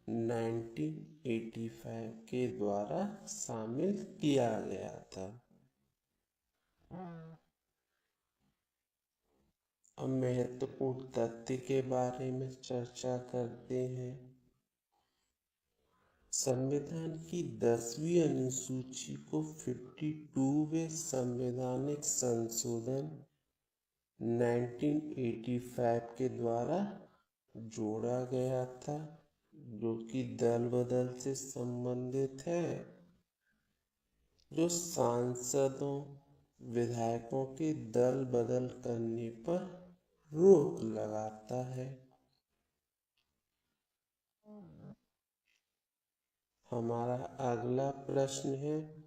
D: 1985 के द्वारा शामिल किया गया था। अब महत्वपूर्ण तथ्य के बारे में चर्चा करते हैं। संविधान की 10वीं अनुसूची को 52वें संवैधानिक संशोधन 1985 के द्वारा जोड़ा गया था, जो कि दल बदल से संबंधित है, जो सांसदों विधायकों के दल बदल करने पर रोक लगाता है। हमारा अगला प्रश्न है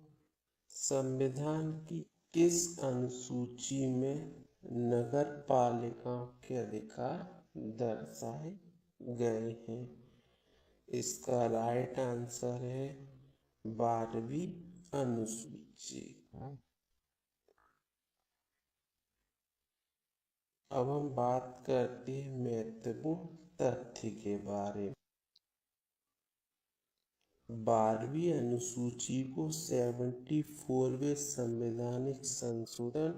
D: संविधान की किस अनुसूची में नगर पालिकाओं के अधिकार दर्शाए गए हैं? इसका राइट आंसर है 12वीं अनुसूची। अब हम बात करते हैं महत्वपूर्ण तथ्य के बारे में। 12वीं अनुसूची को 74वें संवैधानिक संशोधन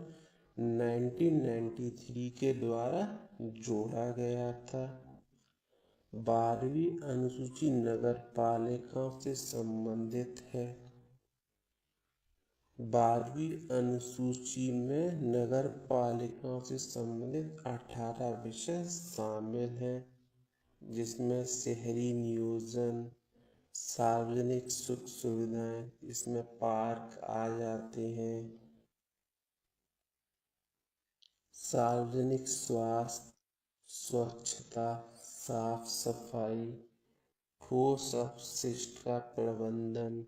D: 1993 के द्वारा जोड़ा गया था। 12वीं अनुसूची नगर पालिकाओं से संबंधित है। 12वीं अनुसूची में नगर पालिकाओं से संबंधित 18 विषय शामिल हैं, जिसमें शहरी नियोजन, सार्वजनिक सुख सुविधाएं, इसमें पार्क आ जाते हैं, सार्वजनिक स्वास्थ्य, स्वच्छता, साफ सफाई, ठोस अपशिष्ट का प्रबंधन,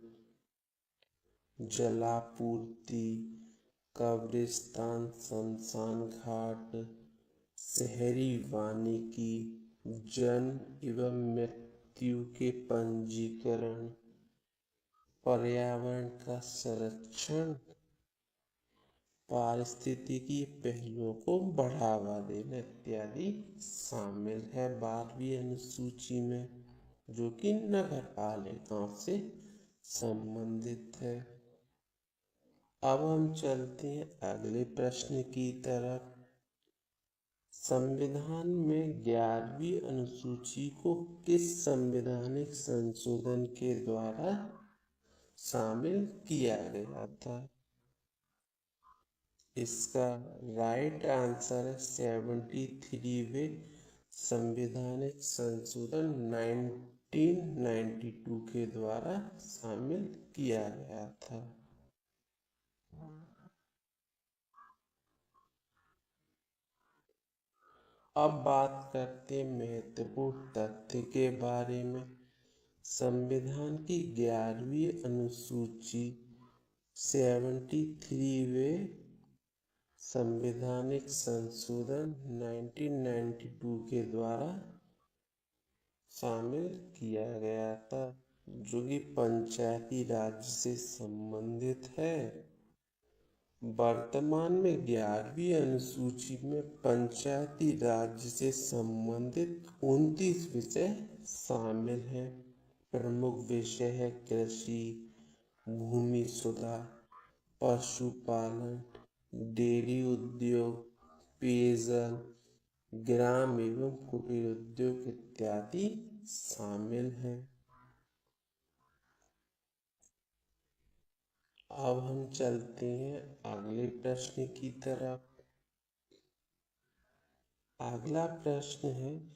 D: जलापूर्ति, कब्रिस्तान, शमशान घाट, शहरी वानिकी, जन्म एवं मृत्यु के पंजीकरण, पर्यावरण का संरक्षण, पारिस्थितिकी पहलुओं को बढ़ावा देना इत्यादि शामिल है 12वीं अनुसूची में, जो कि नगर पालिकाओं से संबंधित है। अब हम चलते हैं अगले प्रश्न की तरफ। संविधान में 11वीं अनुसूची को किस संवैधानिक संशोधन के द्वारा शामिल किया गया था? इसका राइट आंसर है 73वें संवैधानिक संशोधन 1992 के द्वारा शामिल किया गया था। अब बात करते हैं महत्वपूर्ण तथ्य के बारे में। संविधान की 11वीं अनुसूची 73वें संवैधानिक संशोधन 1992 के द्वारा शामिल किया गया था, जो कि पंचायती राज से संबंधित है। वर्तमान में 11वीं अनुसूची में पंचायती राज से संबंधित 29 विषय शामिल हैं। प्रमुख विषय है कृषि, भूमि सुधार, पशुपालन, डेयरी उद्योग, पेयजल, ग्राम एवं कुटीर उद्योग इत्यादि शामिल हैं। अब हम चलते हैं अगले प्रश्न की तरफ। अगला प्रश्न है,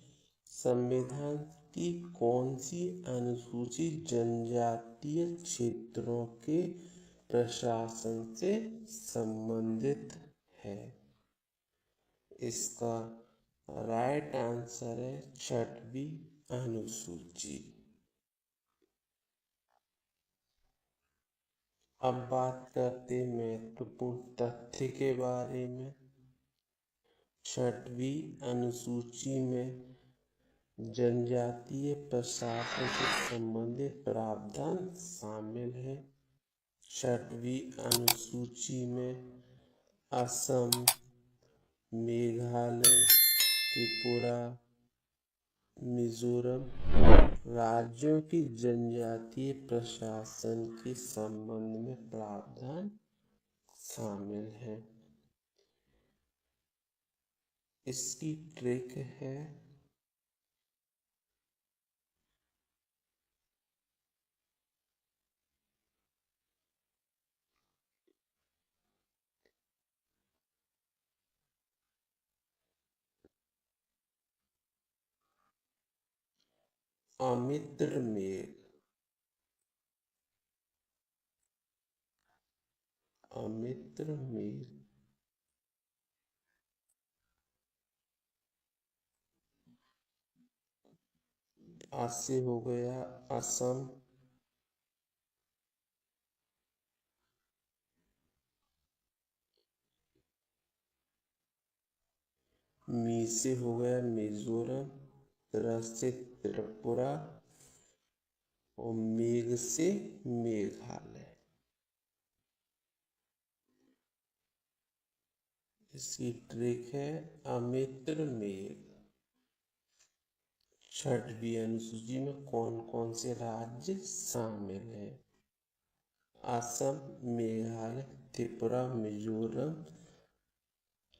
D: संविधान की कौन सी अनुसूची जनजातीय क्षेत्रों के प्रशासन से संबंधित है? इसका राइट आंसर है 6वीं अनुसूची। अब बात करते हैं महत्वपूर्ण तथ्य के बारे में। 6वीं अनुसूची में जनजातीय प्रशासन से संबंधित प्रावधान शामिल है। 6वीं अनुसूची में असम, मेघालय, त्रिपुरा, मिजोरम राज्यों की जनजातीय प्रशासन के संबंध में प्रावधान शामिल है। इसकी ट्रिक है अमित्र मेघ। अमित्र मेघ आ से हो गया असम, मी से हो गया मिजोरम, त्रा से त्रिपुरा और मेघ से मेघालय। इसकी ट्रिक है अमित्र मेघ। 6वीं अनुसूची में कौन कौन से राज्य शामिल है? असम, मेघालय, त्रिपुरा, मिजोरम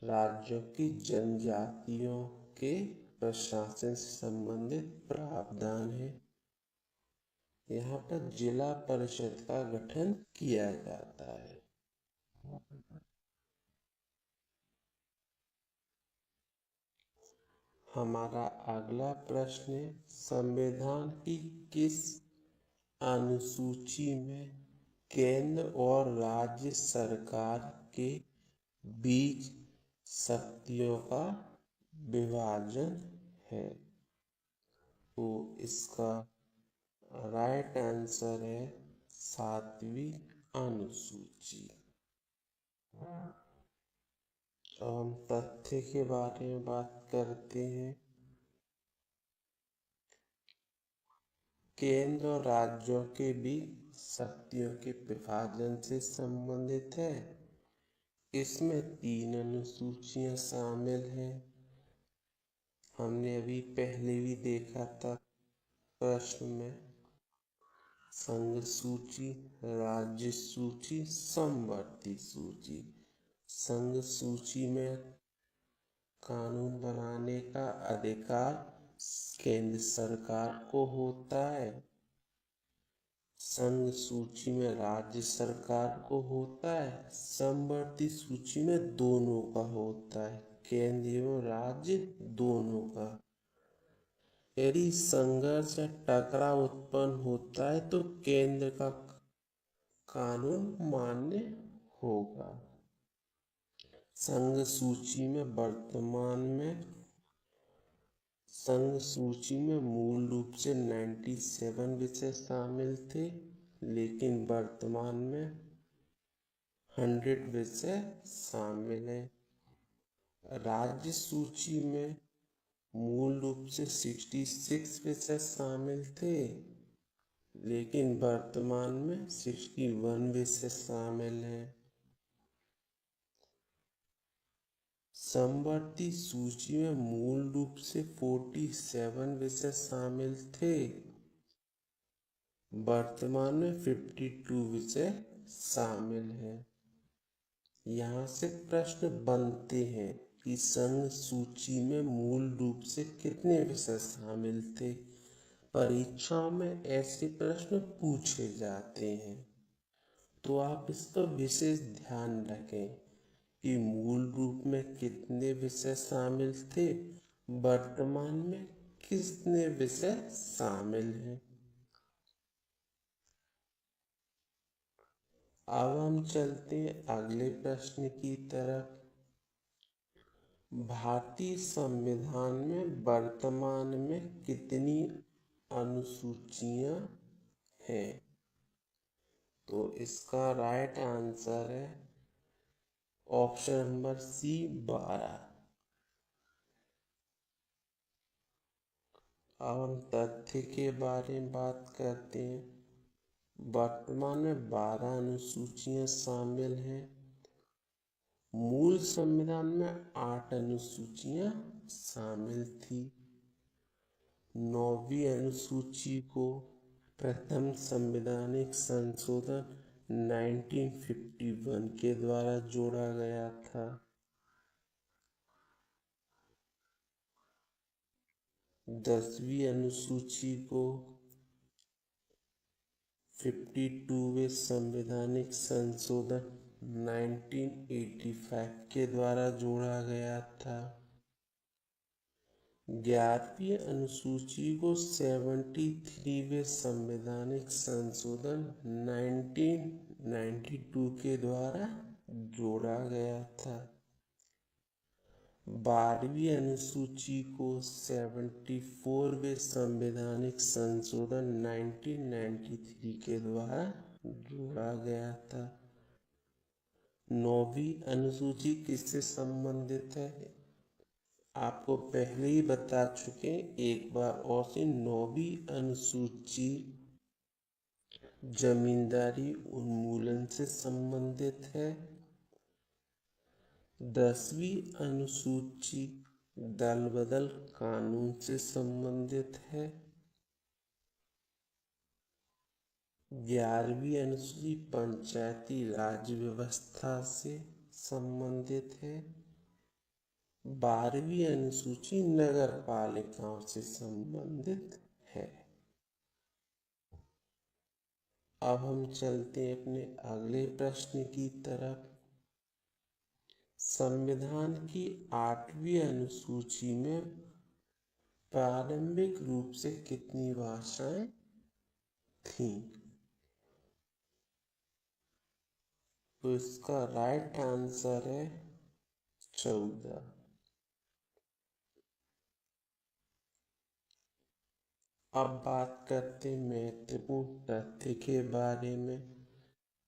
D: राज्यों की जनजातियों के प्रशासन से संबंधित प्रावधान है। यहाँ पर जिला परिषद का गठन किया जाता है। हमारा अगला प्रश्न है, संविधान की किस अनुसूची में केंद्र और राज्य सरकार के बीच शक्तियों का विभाजन है? तो इसका राइट आंसर है 7वीं अनुसूची। अब हम तथ्य के बारे में बात करते हैं। केंद्र और राज्यों के बीच शक्तियों के विभाजन से संबंधित है। इसमें 3 अनुसूचियां शामिल हैं। हमने अभी पहले भी देखा था प्रश्न में, संघ सूची, राज्य सूची, समवर्ती सूची। संघ सूची में कानून बनाने का अधिकार केंद्र सरकार को होता है। संघ सूची में राज्य सरकार को होता है। समवर्ती सूची में दोनों का होता है, केंद्र एवं राज्य दोनों का। यदि संघर्ष या टकराव उत्पन्न होता है तो केंद्र का कानून मान्य होगा। संघ सूची में मूल रूप से 97 विषय शामिल थे, लेकिन वर्तमान में 100 विषय शामिल हैं। राज्य सूची में मूल रूप से 66 विषय शामिल थे, लेकिन वर्तमान में 61 विषय शामिल हैं। समवर्ती सूची में मूल रूप से 47 विषय शामिल थे, वर्तमान में 52 विषय शामिल हैं। यहाँ से प्रश्न बनते हैं कि संघ सूची में मूल रूप से कितने विषय शामिल थे। परीक्षाओं में ऐसे प्रश्न पूछे जाते हैं, तो आप इसका विशेष ध्यान रखें कि मूल रूप में कितने विषय शामिल थे, वर्तमान में कितने विषय शामिल हैं। अब हम चलते हैं अगले प्रश्न की तरफ। भारतीय संविधान में वर्तमान में कितनी अनुसूचियां हैं? तो इसका राइट आंसर है ऑप्शन नंबर सी, 12। अब हम तथ्य के बारे में बात करते हैं। वर्तमान में 12 अनुसूचियां शामिल हैं। मूल संविधान में 8 अनुसूचियां शामिल थी। 9वीं अनुसूची को प्रथम संवैधानिक संशोधन 1951 के द्वारा जोड़ा गया था। 10वीं अनुसूची को 52वें संवैधानिक संशोधन 1985 के द्वारा जोड़ा गया था। 11वीं अनुसूची को 73वें संवैधानिक संशोधन 1992 के द्वारा जोड़ा गया था। 12वीं अनुसूची को 74वें संवैधानिक संशोधन 1993 के द्वारा जोड़ा गया था। 9वीं अनुसूची किससे संबंधित है? आपको पहले ही बता चुके, एक बार और से। 9वीं अनुसूची जमींदारी उन्मूलन से संबंधित है। 10वीं अनुसूची दल बदल कानून से संबंधित है। 11वीं अनुसूची पंचायती राज व्यवस्था से संबंधित है। 12वीं अनुसूची नगर पालिकाओं से संबंधित है। अब हम चलते हैं अपने अगले प्रश्न की तरफ। संविधान की 8वीं अनुसूची में प्रारंभिक रूप से कितनी भाषाएं थीं? तो इसका राइट आंसर है 14। अब बात करते महत्वपूर्ण तथ्य के बारे में।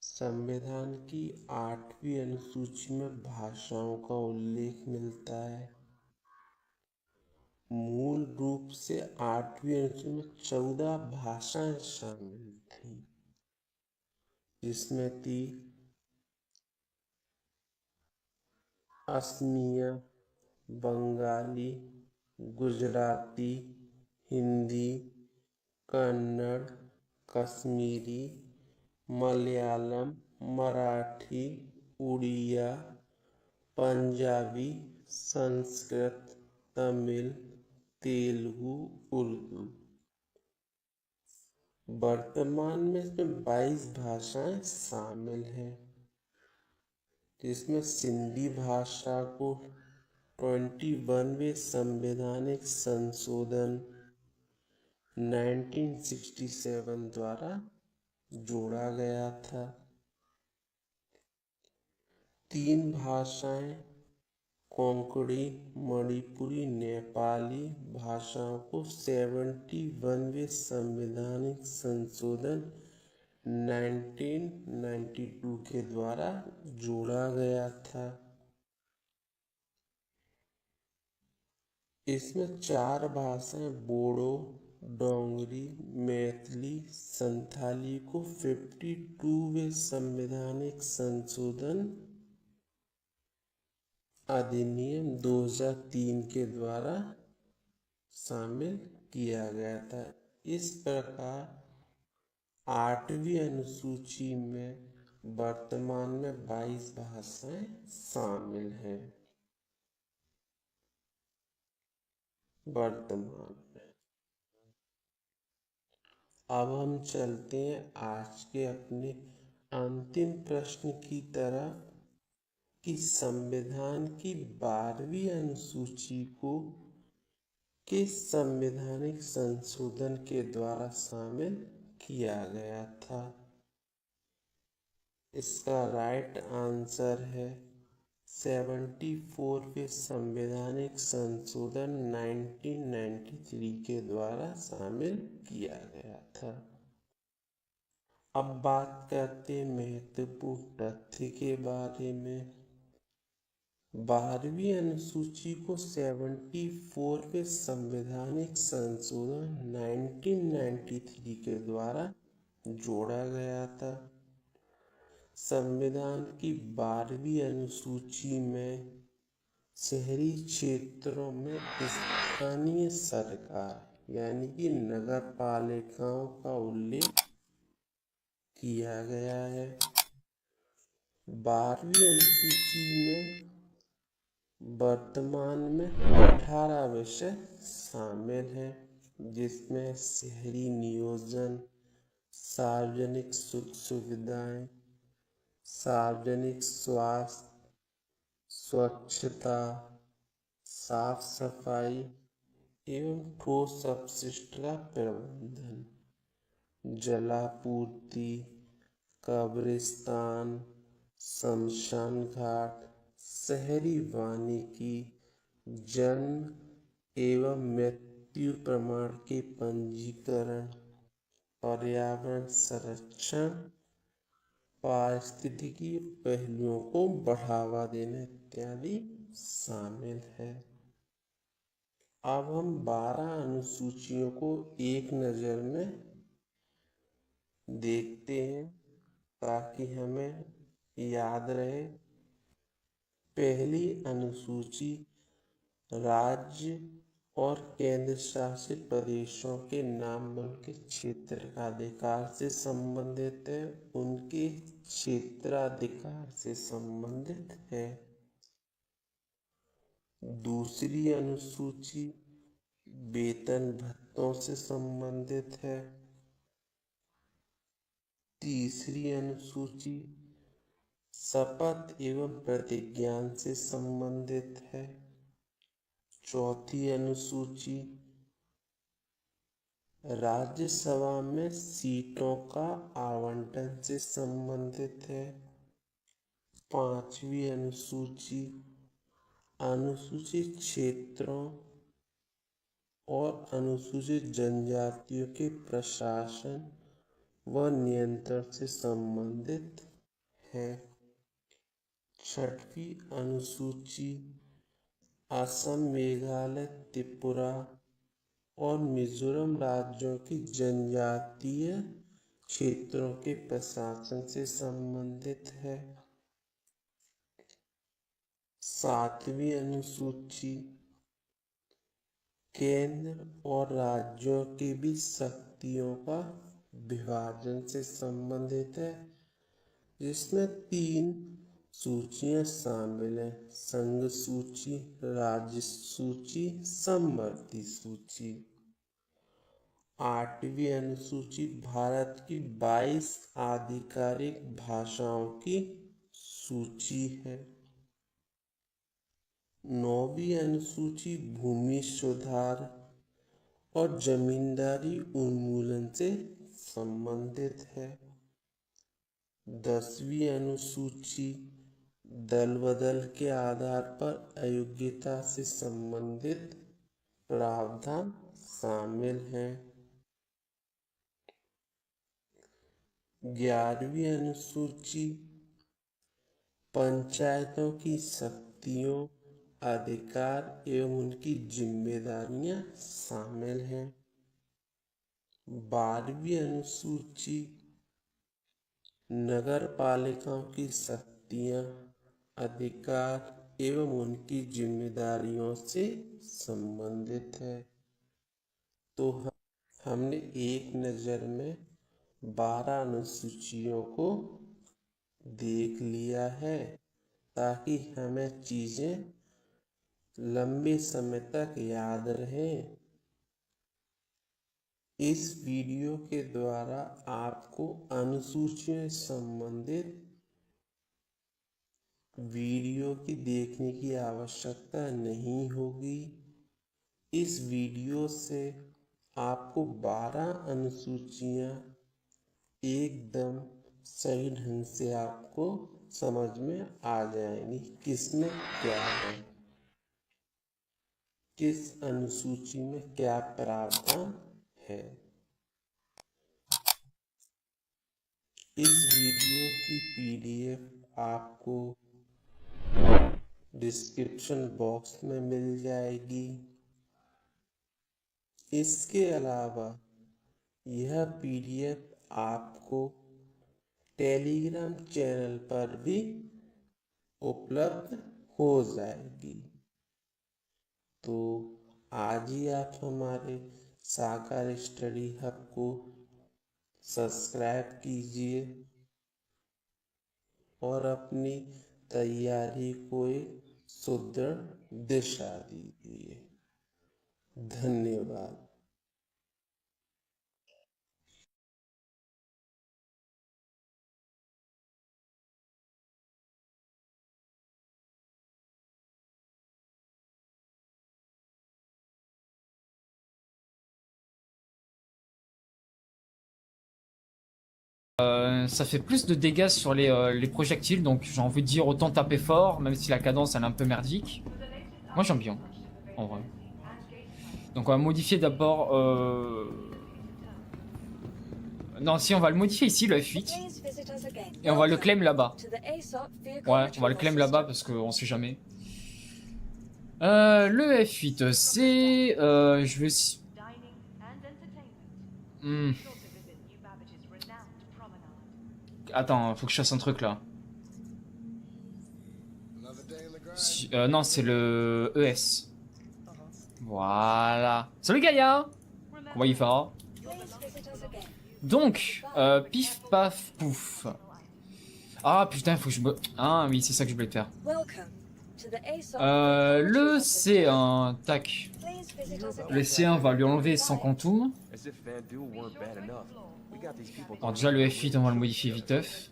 D: संविधान की 8वीं अनुसूची में भाषाओं का उल्लेख मिलता है। मूल रूप से 8वीं अनुसूची में 14 भाषाएं शामिल थी, जिसमें थी असमिया, बंगाली, गुजराती, हिंदी, कन्नड़, कश्मीरी, मलयालम, मराठी, उड़िया, पंजाबी, संस्कृत, तमिल, तेलुगु, उर्दू। वर्तमान में इसमें 22 भाषाएं शामिल हैं, जिसमें सिंधी भाषा को 21वें संवैधानिक संशोधन 1967 द्वारा जोड़ा गया था। 3 भाषाएं कोंकणी, मणिपुरी, नेपाली भाषाओं को 71वें संवैधानिक संशोधन 1992 के द्वारा जोड़ा गया था। इसमें 4 भाषाएं बोडो, डोंगरी, मैथिली, संथाली को 52वें संवैधानिक संशोधन अधिनियम 2003 के द्वारा शामिल किया गया था। इस प्रकार 8वीं अनुसूची में वर्तमान में 22 भाषाएं शामिल हैं। वर्तमान में अब हम चलते हैं आज के अपने अंतिम प्रश्न की तरफ कि संविधान की 12वीं अनुसूची को किस संवैधानिक संशोधन के द्वारा शामिल किया गया था। इसका राइट आंसर है 74वें संवैधानिक संशोधन 1993 के द्वारा शामिल किया गया था। अब बात करते हैं महत्वपूर्ण तथ्य के बारे में। 12वीं अनुसूची को 74वें संवैधानिक संशोधन 1993 के द्वारा जोड़ा गया था। संविधान की 12वीं अनुसूची में शहरी क्षेत्रों में स्थानीय सरकार यानी कि नगर पालिकाओं का उल्लेख किया गया है। 12वीं अनुसूची में वर्तमान में 18 विषय शामिल हैं, जिसमें शहरी नियोजन, सार्वजनिक सुख सुविधाएं, सार्वजनिक स्वास्थ्य, स्वच्छता, साफ सफाई एवं ठोस अपशिष्ट का प्रबंधन, जलापूर्ति, कब्रिस्तान, शमशान घाट, शहरी वानिकी, जन्म एवं मृत्यु प्रमाण के पंजीकरण, पर्यावरण संरक्षण, पारिस्थितिकी पहलुओं को बढ़ावा देने इत्यादि शामिल है। अब हम 12 अनुसूचियों को एक नज़र में देखते हैं ताकि हमें याद रहे। पहली अनुसूची राज्य और केंद्र शासित प्रदेशों के नाम के क्षेत्र का अधिकार से संबंधित है, उनके क्षेत्राधिकार से संबंधित है। दूसरी अनुसूची वेतन भत्तों से संबंधित है। तीसरी अनुसूची शपथ एवं प्रतिज्ञान से संबंधित है। चौथी अनुसूची राज्यसभा में सीटों का आवंटन से संबंधित है। पांचवी अनुसूची अनुसूचित क्षेत्रों और अनुसूचित जनजातियों के प्रशासन व नियंत्रण से संबंधित है। छठवीं अनुसूची असम, मेघालय, त्रिपुरा और मिजोरम राज्यों की जनजातीय क्षेत्रों के प्रशासन से संबंधित है। सातवीं अनुसूची केंद्र और राज्यों के बीच शक्तियों का विभाजन से संबंधित है, जिसमें 3 सूचियां शामिल हैं: संघ सूची, राज्य सूची, समवर्ती सूची। आठवीं अनुसूची भारत की 22 आधिकारिक भाषाओं की सूची है। 9वीं अनुसूची भूमि सुधार और जमींदारी उन्मूलन से संबंधित है। 10वीं अनुसूची दल बदल के आधार पर अयोग्यता से संबंधित प्रावधान शामिल हैं। 11वीं अनुसूची पंचायतों की शक्तियों, अधिकार एवं उनकी जिम्मेदारियां शामिल हैं। 12वीं अनुसूची नगर पालिकाओं की शक्तियां, अधिकार एवं उनकी जिम्मेदारियों से संबंधित है। तो हमने एक नज़र में 12 अनुसूचियों को देख लिया है, ताकि हमें चीज़ें लंबे समय तक याद रहें। इस वीडियो के द्वारा आपको अनुसूचियों से संबंधित वीडियो की देखने की आवश्यकता नहीं होगी। इस वीडियो से आपको 12 अनुसूचियां एकदम सही ढंग से आपको समझ में आ जाएंगी, किसमें क्या है, किस अनुसूची में क्या प्रावधान है। इस वीडियो की PDF आपको डिस्क्रिप्शन बॉक्स में मिल जाएगी। इसके अलावा यह PDF आपको टेलीग्राम चैनल पर भी उपलब्ध हो जाएगी। तो आज ही आप हमारे साकार स्टडी हब को सब्सक्राइब कीजिए और अपनी तैयारी को एक सुदृढ़ दिशा दीजिए। धन्यवाद।
E: Ça fait plus de dégâts sur les projectiles, donc j'ai envie de dire autant taper fort, même si la cadence elle est un peu merdique. Moi j'aime bien, en vrai. Donc on va modifier d'abord... Non, si on va le modifier ici, le F8. Et on va le claim là-bas. Ouais, on va le claim là-bas parce qu'on sait jamais. Le F8, c'est... je vais... Attends, faut que je fasse un truc là. Non, c'est le ES. Voilà. Salut Gaïa. Comment il va? Donc, pif paf pouf. Ah putain, faut que je me... Ah oui, c'est ça que je voulais faire. Le C1, tac. Le C1 va lui enlever son quantum. Alors déjà le F8 on va le modifier viteuf.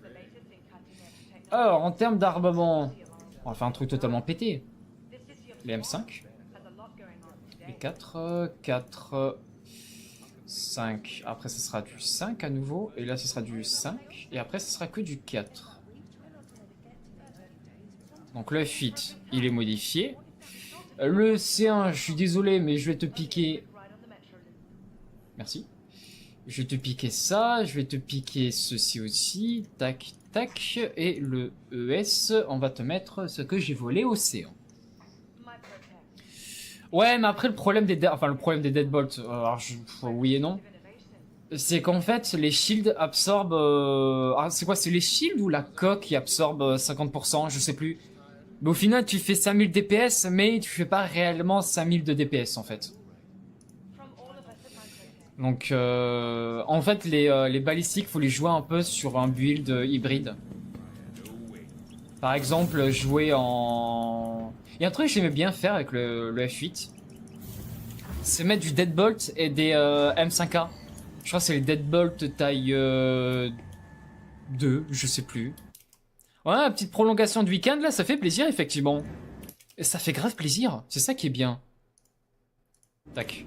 E: Alors, en termes d'armement, on va faire un truc totalement pété. Les M5. Les 4, 4, 5. Après, ce sera du 5 à nouveau. Et là, ce sera du 5. Et après, ce sera que du 4. Donc le F8, il est modifié. Le C1, je suis désolé, mais je vais te piquer... Merci. Je vais te piquer ça, je vais te piquer ceci aussi. Tac, tac. Et le ES, on va te mettre ce que j'ai volé au C1. Ouais, mais après, le problème des deadbolts, alors oui et non. C'est qu'en fait, les shields absorbent... Ah, c'est quoi, c'est les shields ou la coque qui absorbe 50%? Je sais plus. Mais au final, tu fais 5000 DPS, mais tu fais pas réellement 5000 de DPS, en fait. Donc, en fait, les balistiques, faut les jouer un peu sur un build hybride. Par exemple, jouer en... Il y a un truc que j'aimais bien faire avec le F8. C'est mettre du Deadbolt et des M5A. Je crois que c'est les Deadbolt taille 2, je sais plus. Ouais, une petite prolongation de week-end, là, ça fait plaisir, effectivement. Et ça fait grave plaisir, c'est ça qui est bien. Tac.